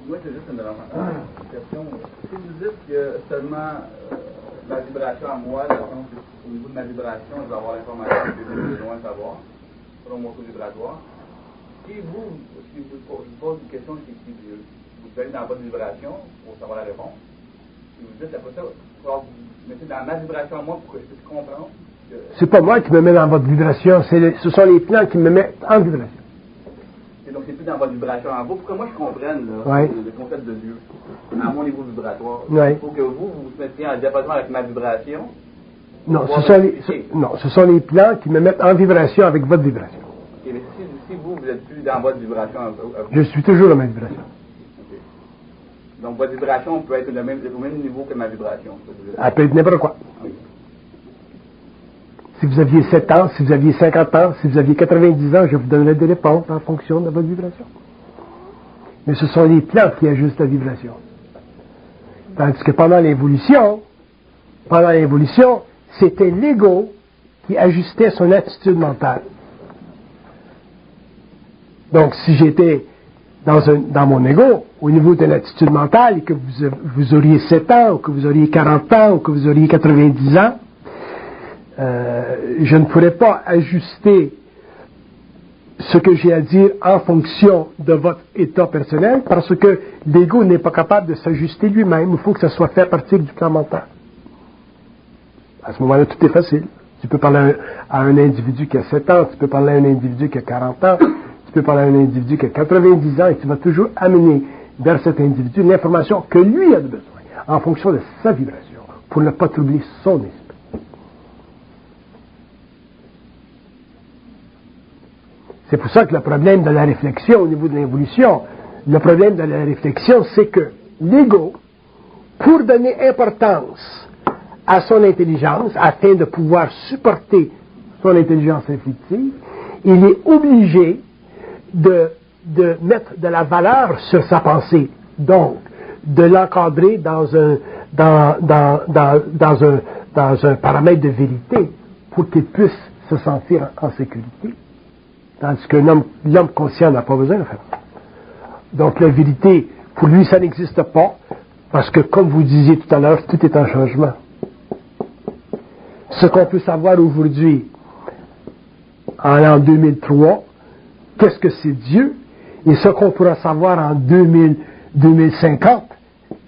S2: Moi, c'est juste une question. Si vous dites que seulement la vibration à moi, au niveau de ma vibration, je vais avoir l'information que j'ai besoin de savoir, selon mon taux vibratoire. Si je vous pose une question qui vous allez dans votre vibration pour savoir la réponse, si vous dites après ça, vous mettez dans ma vibration à moi pour que je puisse comprendre.
S1: C'est pas moi qui me mets dans votre vibration, ce sont les plans qui me mettent en vibration.
S2: Et donc c'est plus dans votre vibration à vous, pour que moi je comprenne le concept de Dieu à mon niveau vibratoire. Il faut que vous vous mettiez en diapason avec ma vibration.
S1: Non, ce sont les plans qui me mettent en vibration avec votre vibration.
S2: Okay, mais si vous n'êtes plus dans votre vibration à vous,
S1: je suis toujours dans ma vibration.
S2: Okay. Donc votre vibration peut être au même niveau que ma vibration.
S1: Elle peut être n'importe quoi.
S2: Oui.
S1: Si vous aviez 7 ans, si vous aviez 50 ans, si vous aviez 90 ans, je vous donnerais des réponses en fonction de votre vibration. Mais ce sont les plans qui ajustent la vibration. Tandis que pendant l'évolution, c'était l'ego qui ajustait son attitude mentale. Donc, si j'étais dans mon ego, au niveau de l'attitude mentale, et que vous auriez 7 ans, ou que vous auriez 40 ans, ou que vous auriez 90 ans, je ne pourrais pas ajuster ce que j'ai à dire en fonction de votre état personnel, parce que l'ego n'est pas capable de s'ajuster lui-même. Il faut que ça soit fait à partir du plan mental. À ce moment-là, tout est facile. Tu peux parler à un individu qui a 7 ans, tu peux parler à un individu qui a 40 ans, tu peux parler à un individu qui a 90 ans, et tu vas toujours amener vers cet individu l'information que lui a besoin, en fonction de sa vibration, pour ne pas troubler son esprit. C'est pour ça que le problème de la réflexion au niveau de l'évolution, le problème de la réflexion, c'est que l'ego, pour donner importance à son intelligence afin de pouvoir supporter son intelligence infinitive, il est obligé de mettre de la valeur sur sa pensée. Donc, de l'encadrer dans un paramètre de vérité pour qu'il puisse se sentir en sécurité. Tandis que l'homme conscient n'a pas besoin de faire ça. Donc la vérité, pour lui, ça n'existe pas, parce que comme vous disiez tout à l'heure, tout est en changement. Ce qu'on peut savoir aujourd'hui, en l'an 2003, qu'est-ce que c'est Dieu, et ce qu'on pourra savoir en 2050,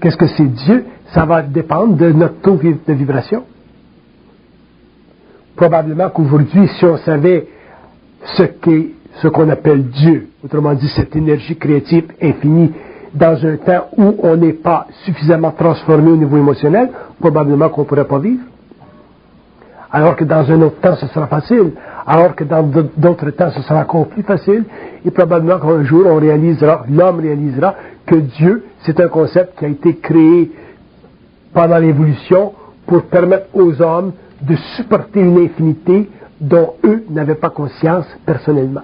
S1: qu'est-ce que c'est Dieu, ça va dépendre de notre taux de vibration. Probablement qu'aujourd'hui, si on savait ce qu'on appelle Dieu, autrement dit cette énergie créative infinie, dans un temps où on n'est pas suffisamment transformé au niveau émotionnel, probablement qu'on ne pourrait pas vivre. Alors que dans un autre temps, ce sera facile. Alors que dans d'autres temps, ce sera encore plus facile. Et probablement qu'un jour, l'homme réalisera que Dieu, c'est un concept qui a été créé pendant l'évolution pour permettre aux hommes de supporter une infinité dont eux n'avaient pas conscience personnellement.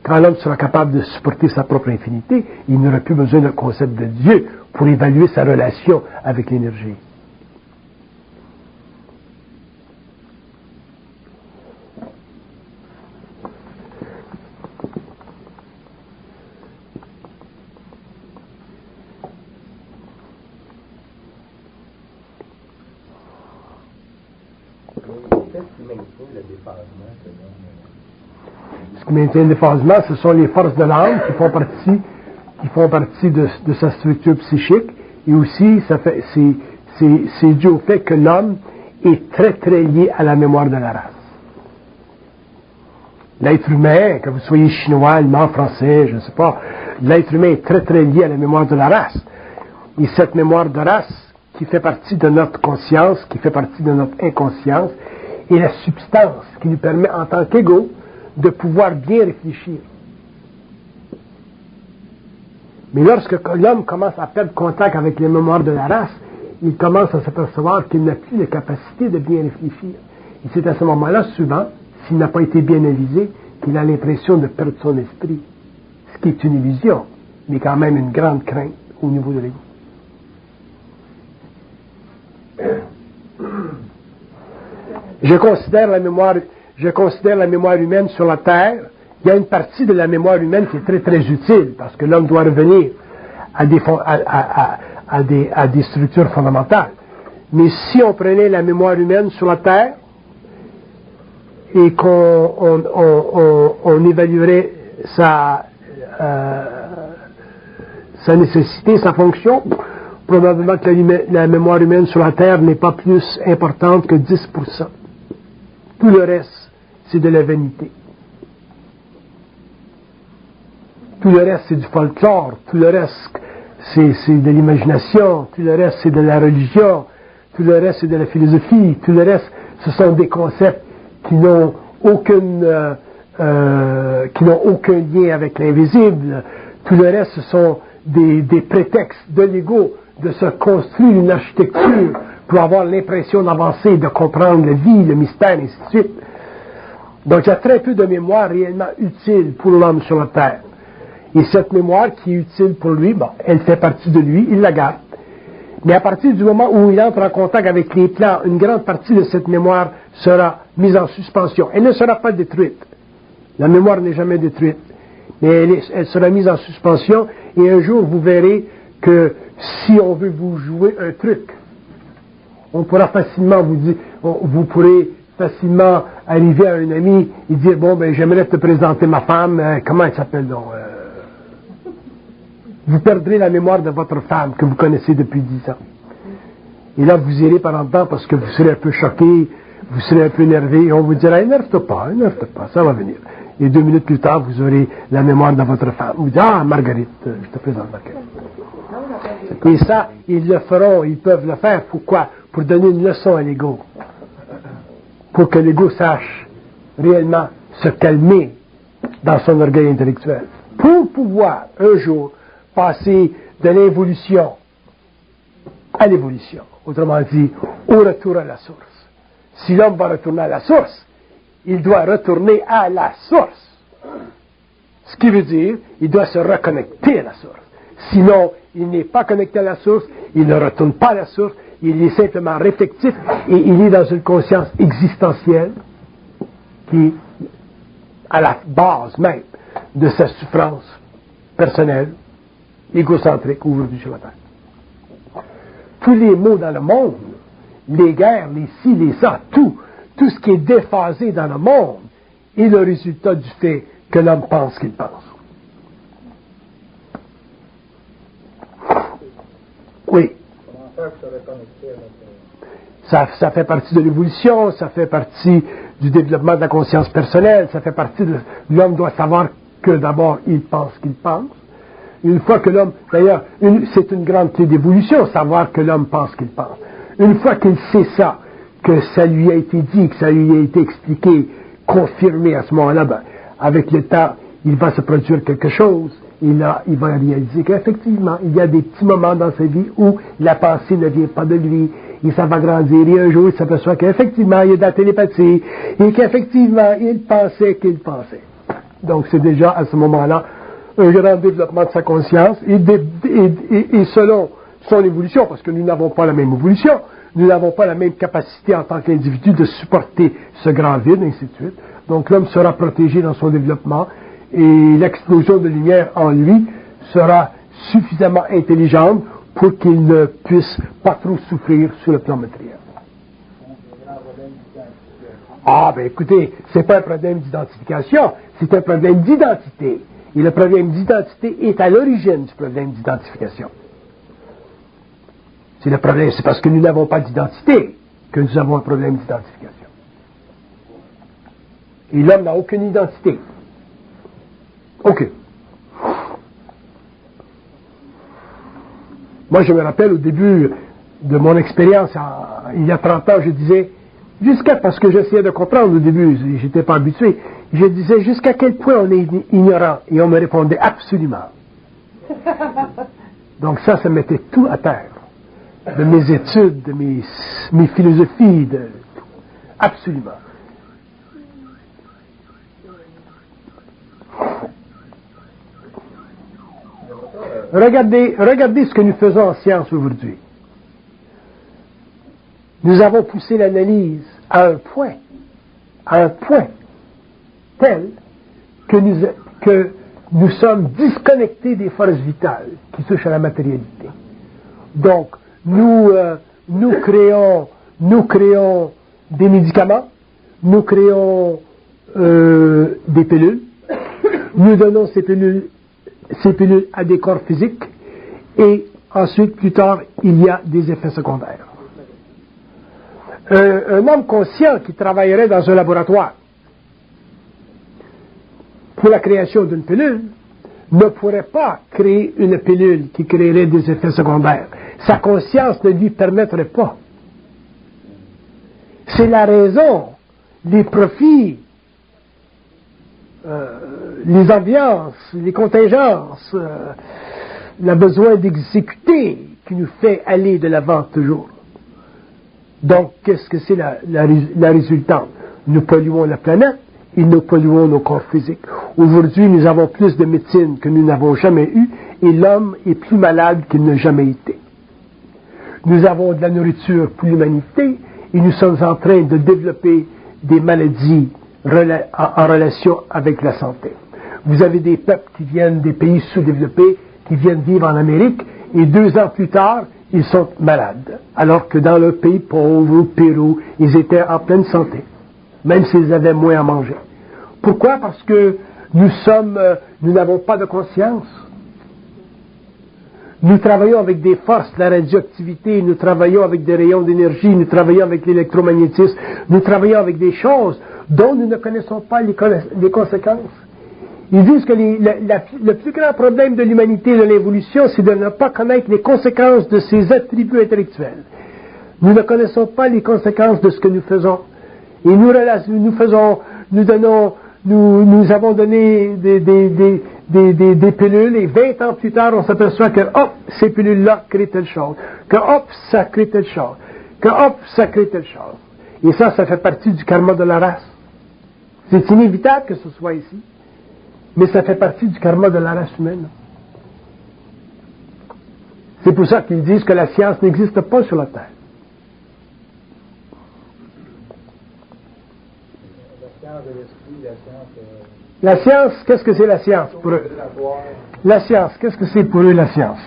S1: Quand l'homme sera capable de supporter sa propre infinité, il n'aura plus besoin d'un concept de Dieu pour évaluer sa relation avec l'énergie. Ce qui maintient le déphasement, ce sont les forces de l'âme qui font partie de sa structure psychique, et aussi c'est dû au fait que l'homme est très très lié à la mémoire de la race. L'être humain, que vous soyez chinois, allemand, français, je ne sais pas, l'être humain est très très lié à la mémoire de la race. Et cette mémoire de race, qui fait partie de notre conscience, qui fait partie de notre inconscience, est la substance qui nous permet en tant qu'ego de pouvoir bien réfléchir. Mais lorsque l'homme commence à perdre contact avec les mémoires de la race, il commence à s'apercevoir qu'il n'a plus la capacité de bien réfléchir. Et c'est à ce moment-là, souvent, s'il n'a pas été bien avisé, qu'il a l'impression de perdre son esprit. Ce qui est une illusion, mais quand même une grande crainte au niveau de l'ego. Je considère la mémoire humaine sur la Terre. Il y a une partie de la mémoire humaine qui est très très utile, parce que l'homme doit revenir à des structures fondamentales. Mais si on prenait la mémoire humaine sur la Terre et qu'on évaluerait sa nécessité, sa fonction, probablement que la mémoire humaine sur la Terre n'est pas plus importante que 10%. Tout le reste, c'est de la vanité. Tout le reste, c'est du folklore. Tout le reste, c'est de l'imagination. Tout le reste, c'est de la religion. Tout le reste, c'est de la philosophie. Tout le reste, ce sont des concepts qui n'ont aucun lien avec l'invisible. Tout le reste, ce sont des prétextes de l'ego de se construire une architecture pour avoir l'impression d'avancer, de comprendre la vie, le mystère, et ainsi de suite. Donc, il y a très peu de mémoire réellement utile pour l'homme sur la Terre. Et cette mémoire qui est utile pour lui, elle fait partie de lui, il la garde. Mais à partir du moment où il entre en contact avec les plans, une grande partie de cette mémoire sera mise en suspension. Elle ne sera pas détruite. La mémoire n'est jamais détruite. Mais elle sera mise en suspension, et un jour, vous verrez que si on veut vous jouer un truc, on pourra facilement vous pourrez facilement arriver à un ami et dire, bon, ben, j'aimerais te présenter ma femme, comment elle s'appelle donc? Vous perdrez la mémoire de votre femme que vous connaissez depuis 10 ans. Et là, vous irez pendant le temps parce que vous serez un peu choqué, vous serez un peu énervé, et on vous dira, énerve-toi pas, ça va venir. Et 2 minutes plus tard, vous aurez la mémoire de votre femme. Vous dites, ah, Marguerite, je te présente Marguerite. Et ça, ils le feront, ils peuvent le faire. Pourquoi? Pour donner une leçon à l'ego. Pour que l'ego sache réellement se calmer dans son orgueil intellectuel. Pour pouvoir, un jour, passer de l'involution à l'évolution. Autrement dit, au retour à la source. Si l'homme va retourner à la source, il doit retourner à la source. Ce qui veut dire, il doit se reconnecter à la source. Sinon, il n'est pas connecté à la source, il ne retourne pas à la source, il est simplement réflectif et il est dans une conscience existentielle qui est à la base même de sa souffrance personnelle, égocentrique aujourd'hui sur la terre. Tous les maux dans le monde, les guerres, les ci, les ça, tout ce qui est déphasé dans le monde est le résultat du fait que l'homme pense qu'il pense. Oui.
S5: Comment faire pour se reconnecter à notre...
S1: Ça fait partie de l'évolution, ça fait partie du développement de la conscience personnelle, ça fait partie de... L'homme doit savoir que d'abord, il pense qu'il pense. Une fois que l'homme... D'ailleurs, c'est une grande clé d'évolution, savoir que l'homme pense qu'il pense. Une fois qu'il sait ça, que ça lui a été dit, que ça lui a été expliqué, confirmé à ce moment-là, ben, avec le temps, il va se produire quelque chose. Il va réaliser qu'effectivement, il y a des petits moments dans sa vie où la pensée ne vient pas de lui, et ça va grandir, et un jour, il s'aperçoit qu'effectivement, il y a de la télépathie, et qu'effectivement, il pensait qu'il pensait. Donc, c'est déjà, à ce moment-là, un grand développement de sa conscience, et selon son évolution, parce que nous n'avons pas la même évolution, nous n'avons pas la même capacité en tant qu'individu de supporter ce grand vide, ainsi de suite. Donc, l'homme sera protégé dans son développement, et l'explosion de lumière en lui sera suffisamment intelligente pour qu'il ne puisse pas trop souffrir sur le plan matériel. Ah, ben écoutez, c'est pas un problème d'identification, c'est un problème d'identité. Et le problème d'identité est à l'origine du problème d'identification. C'est le problème, c'est parce que nous n'avons pas d'identité que nous avons un problème d'identification. Et l'homme n'a aucune identité. OK. Moi, je me rappelle au début de mon expérience, il y a 30 ans, je disais, parce que j'essayais de comprendre au début, j'étais pas habitué, je disais jusqu'à quel point on est ignorant, et on me répondait absolument. Donc ça mettait tout à terre, de mes études, de mes philosophies, de tout. Absolument. Regardez ce que nous faisons en science aujourd'hui. Nous avons poussé l'analyse à un point tel que nous sommes disconnectés des forces vitales qui touchent à la matérialité. Donc, nous créons des médicaments, nous créons des pilules, nous donnons ces pilules à des corps physiques, et ensuite, plus tard, il y a des effets secondaires. Un homme conscient qui travaillerait dans un laboratoire pour la création d'une pilule ne pourrait pas créer une pilule qui créerait des effets secondaires. Sa conscience ne lui permettrait pas. C'est la raison, les profits, les ambiances, les contingences, le besoin d'exécuter qui nous fait aller de l'avant toujours. Donc, qu'est-ce que c'est la résultante? Nous polluons la planète et nous polluons nos corps physiques. Aujourd'hui, nous avons plus de médecine que nous n'avons jamais eu, et l'homme est plus malade qu'il n'a jamais été. Nous avons de la nourriture pour l'humanité, et nous sommes en train de développer des maladies en relation avec la santé. Vous avez des peuples qui viennent des pays sous-développés, qui viennent vivre en Amérique, et 2 ans plus tard, ils sont malades. Alors que dans le pays pauvre, au Pérou, ils étaient en pleine santé, même s'ils avaient moins à manger. Pourquoi? Parce que nous n'avons pas de conscience. Nous travaillons avec des forces, la radioactivité, nous travaillons avec des rayons d'énergie, nous travaillons avec l'électromagnétisme, nous travaillons avec des choses dont nous ne connaissons pas les conséquences. Ils disent que le plus grand problème de l'humanité et de l'évolution, c'est de ne pas connaître les conséquences de ses attributs intellectuels. Nous ne connaissons pas les conséquences de ce que nous faisons. Et nous avons donné des pilules, et 20 ans plus tard, on s'aperçoit que, hop, ces pilules-là créent telle chose. Que, hop, ça crée telle chose. que hop, ça crée telle chose. Et ça fait partie du karma de la race. C'est inévitable que ce soit ici, mais ça fait partie du karma de la race humaine. C'est pour ça qu'ils disent que la science n'existe pas sur la Terre. La science, qu'est-ce que c'est la science pour eux? La science, qu'est-ce que c'est pour eux la science?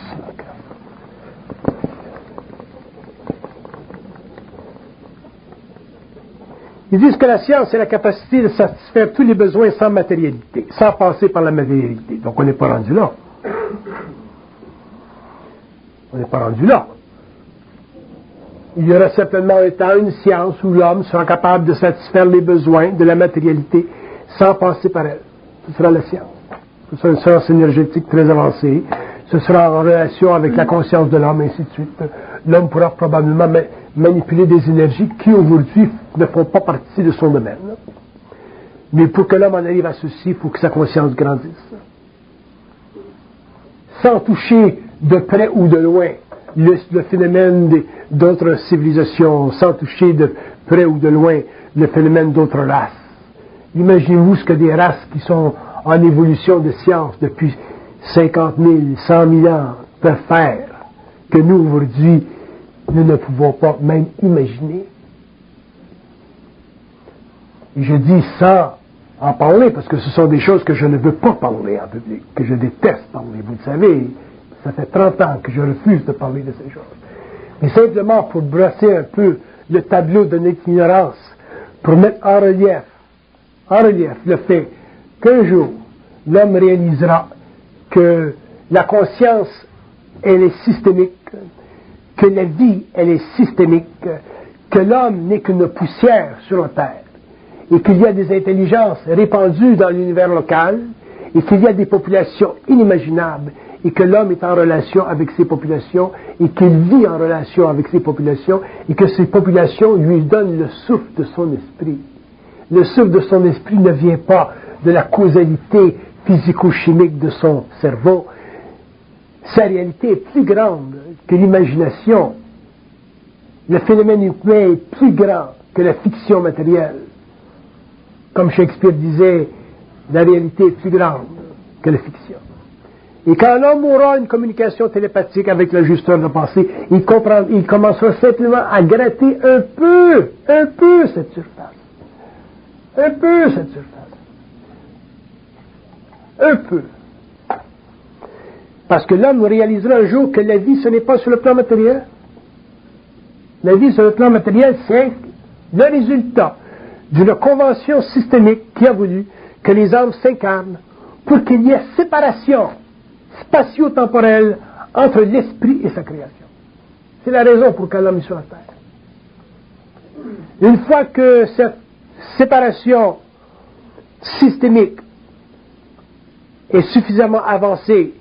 S1: Ils disent que la science, c'est la capacité de satisfaire tous les besoins sans matérialité, sans passer par la matérialité. Donc on n'est pas rendu là. On n'est pas rendu là. Il y aura certainement un temps, une science où l'homme sera capable de satisfaire les besoins de la matérialité sans passer par elle. Ce sera la science. Ce sera une science énergétique très avancée. Ce sera en relation avec la conscience de l'homme, ainsi de suite. L'homme pourra probablement manipuler des énergies qui aujourd'hui ne font pas partie de son domaine. Mais pour que l'homme en arrive à ceci, il faut que sa conscience grandisse. Sans toucher de près ou de loin le phénomène d'autres civilisations, sans toucher de près ou de loin le phénomène d'autres races. Imaginez-vous ce que des races qui sont en évolution de science depuis 50 000, 100 000 ans peuvent faire, que nous aujourd'hui, nous ne pouvons pas même imaginer. Et je dis sans en parler, parce que ce sont des choses que je ne veux pas parler en public, que je déteste parler. Vous le savez, ça fait 30 ans que je refuse de parler de ces choses. Mais simplement pour brosser un peu le tableau de notre ignorance, pour mettre en relief le fait qu'un jour, l'homme réalisera que la conscience, elle est systémique, que la vie, elle est systémique, que l'homme n'est qu'une poussière sur la terre, et qu'il y a des intelligences répandues dans l'univers local, et qu'il y a des populations inimaginables, et que l'homme est en relation avec ces populations, et qu'il vit en relation avec ces populations, et que ces populations lui donnent le souffle de son esprit. Le souffle de son esprit ne vient pas de la causalité physico-chimique de son cerveau. Sa réalité est plus grande que l'imagination. Le phénomène humain est plus grand que la fiction matérielle. Comme Shakespeare disait, la réalité est plus grande que la fiction. Et quand l'homme aura une communication télépathique avec l'ajusteur de pensée, il commencera simplement à gratter un peu cette surface. Un peu cette surface. Un peu. Parce que l'homme réalisera un jour que la vie, ce n'est pas sur le plan matériel. La vie sur le plan matériel, c'est le résultat d'une convention systémique qui a voulu que les âmes s'incarnent pour qu'il y ait séparation spatio-temporelle entre l'esprit et sa création. C'est la raison pour laquelle l'homme est sur la terre. Une fois que cette séparation systémique est suffisamment avancée,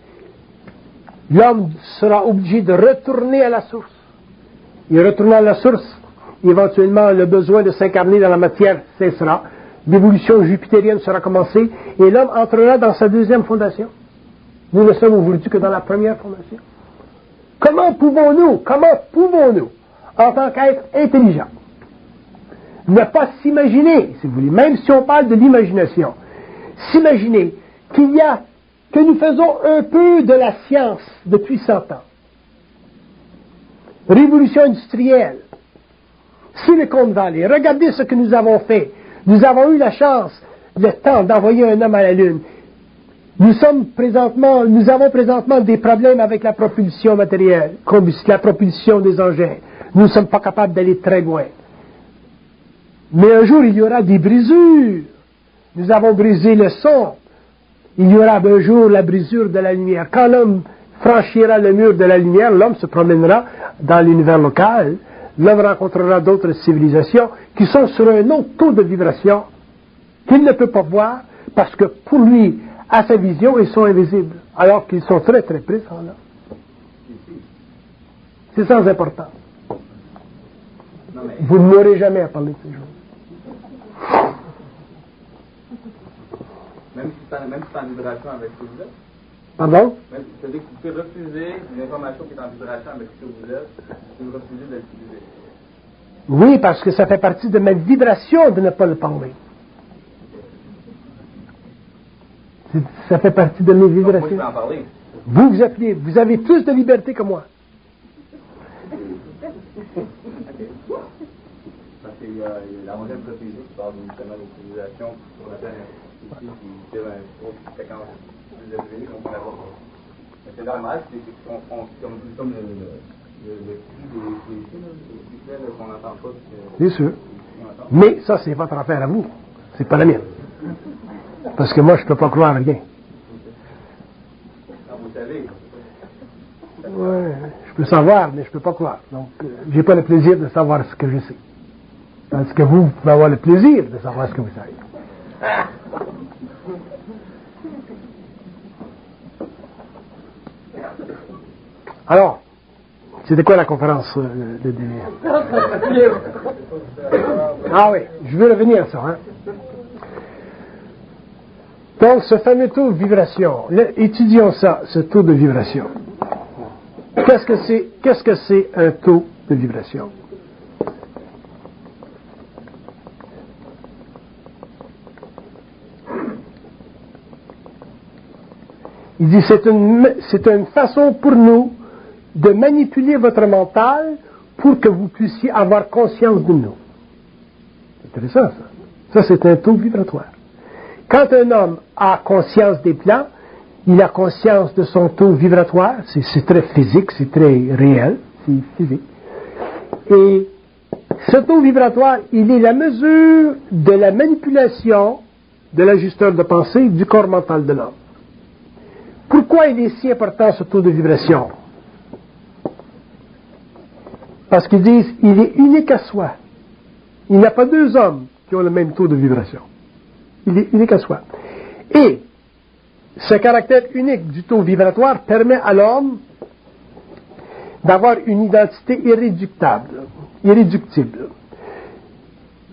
S1: l'homme sera obligé de retourner à la source. Et retournant à la source, éventuellement, le besoin de s'incarner dans la matière cessera, l'évolution jupitérienne sera commencée, et l'homme entrera dans sa deuxième fondation. Nous ne sommes aujourd'hui que dans la première fondation. Comment pouvons-nous, en tant qu'être intelligent, ne pas s'imaginer, si vous voulez, même si on parle de l'imagination, s'imaginer que nous faisons un peu de la science depuis 100 ans. Révolution industrielle, Silicon Valley, regardez ce que nous avons fait. Nous avons eu la chance, le temps d'envoyer un homme à la Lune. Nous avons présentement des problèmes avec la propulsion matérielle, la propulsion des engins. Nous ne sommes pas capables d'aller très loin. Mais un jour, il y aura des brisures. Nous avons brisé le son. Il y aura un jour la brisure de la lumière. Quand l'homme franchira le mur de la lumière, l'homme se promènera dans l'univers local. L'homme rencontrera d'autres civilisations qui sont sur un autre taux de vibration qu'il ne peut pas voir parce que pour lui, à sa vision, ils sont invisibles, alors qu'ils sont très très présents là. C'est sans importance. Vous ne m'aurez jamais à parler de ces choses.
S2: Même si c'est en vibration avec ce que vous êtes.
S1: Pardon?
S2: C'est-à-dire que vous pouvez refuser une information qui est en vibration avec ce que vous êtes, vous refusez de l'utiliser.
S1: Oui, parce que ça fait partie de ma vibration de ne pas le parler. Ça fait partie de mes vibrations.
S2: Moi, je peux en parler.
S1: Vous êtes libre. Vous avez plus de liberté que moi.
S2: Parce qu'il y a la modèle protégée qui parle justement de l'utilisation sur la planète ici, qui tire une grosse fréquence plus élevée, donc on la voit pas. Mais c'est normal, c'est comme le cri des sifflets qu'on n'entend pas.
S1: Bien sûr. Mais ça, c'est votre affaire à vous. C'est pas la mienne. Parce que moi, je ne peux pas croire à rien.
S2: Vous savez.
S1: Ouais, je peux savoir, mais je ne peux pas croire. Donc, j'ai pas le plaisir de savoir ce que je sais. Parce que vous pouvez avoir le plaisir de savoir ce que vous savez. Alors, c'était quoi la conférence de Ah oui, je veux revenir à ça. Hein? Donc, ce fameux taux de vibration, étudions ça, ce taux de vibration. Qu'est-ce que c'est un taux de vibration? Il dit, c'est une façon pour nous de manipuler votre mental pour que vous puissiez avoir conscience de nous. C'est intéressant, ça. Ça, c'est un taux vibratoire. Quand un homme a conscience des plans, il a conscience de son taux vibratoire, c'est très physique, c'est très réel, c'est physique. Et ce taux vibratoire, il est la mesure de la manipulation de l'ajusteur de pensée du corps mental de l'homme. Pourquoi il est si important ce taux de vibration? Parce qu'ils disent il est unique à soi. Il n'y a pas deux hommes qui ont le même taux de vibration. Il est unique à soi. Et ce caractère unique du taux vibratoire permet à l'homme d'avoir une identité irréductible.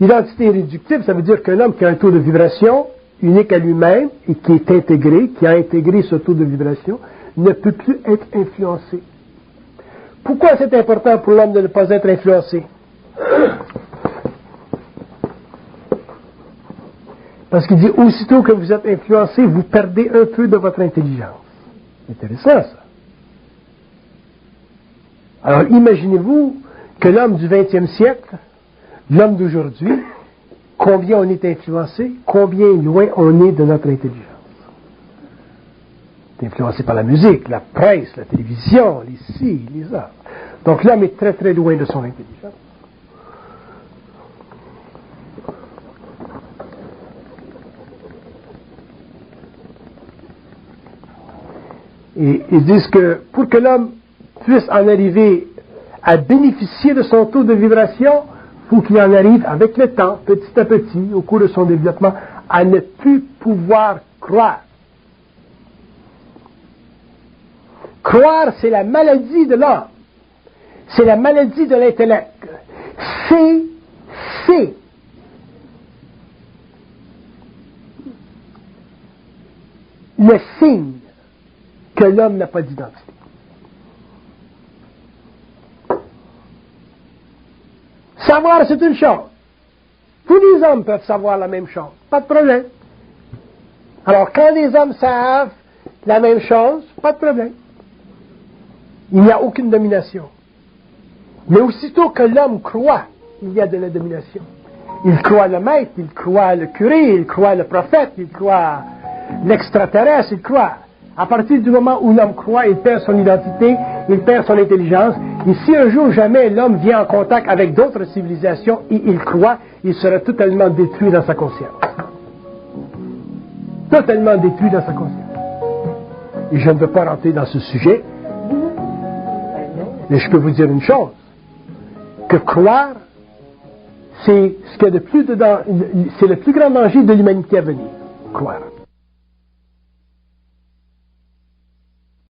S1: Identité irréductible, ça veut dire qu'un homme qui a un taux de vibration unique à lui-même et qui est intégré, qui a intégré ce taux de vibration, ne peut plus être influencé. Pourquoi c'est important pour l'homme de ne pas être influencé? Parce qu'il dit, aussitôt que vous êtes influencé, vous perdez un peu de votre intelligence. C'est intéressant, ça. Alors, imaginez-vous que l'homme du 20e siècle, l'homme d'aujourd'hui, combien on est influencé, combien loin on est de notre intelligence. On est influencé par la musique, la presse, la télévision, les ci, les ça. Donc l'homme est très très loin de son intelligence. Et ils disent que pour que l'homme puisse en arriver à bénéficier de son taux de vibration, il faut qu'il en arrive avec le temps, petit à petit, au cours de son développement, à ne plus pouvoir croire. Croire, c'est la maladie de l'homme. C'est la maladie de l'intellect. C'est le signe que l'homme n'a pas d'identité. Savoir, c'est une chose. Tous les hommes peuvent savoir la même chose. Pas de problème. Alors, quand les hommes savent la même chose, pas de problème. Il n'y a aucune domination. Mais aussitôt que l'homme croit, il y a de la domination. Il croit le maître, il croit le curé, il croit le prophète, il croit l'extraterrestre, il croit. À partir du moment où l'homme croit, il perd son identité, il perd son intelligence. Et si un jour jamais l'homme vient en contact avec d'autres civilisations et il croit, il sera totalement détruit dans sa conscience. Totalement détruit dans sa conscience. Et je ne veux pas rentrer dans ce sujet, mais je peux vous dire une chose, que croire, c'est ce qu'il y a de plus dedans, c'est le plus grand danger de l'humanité à venir. Croire.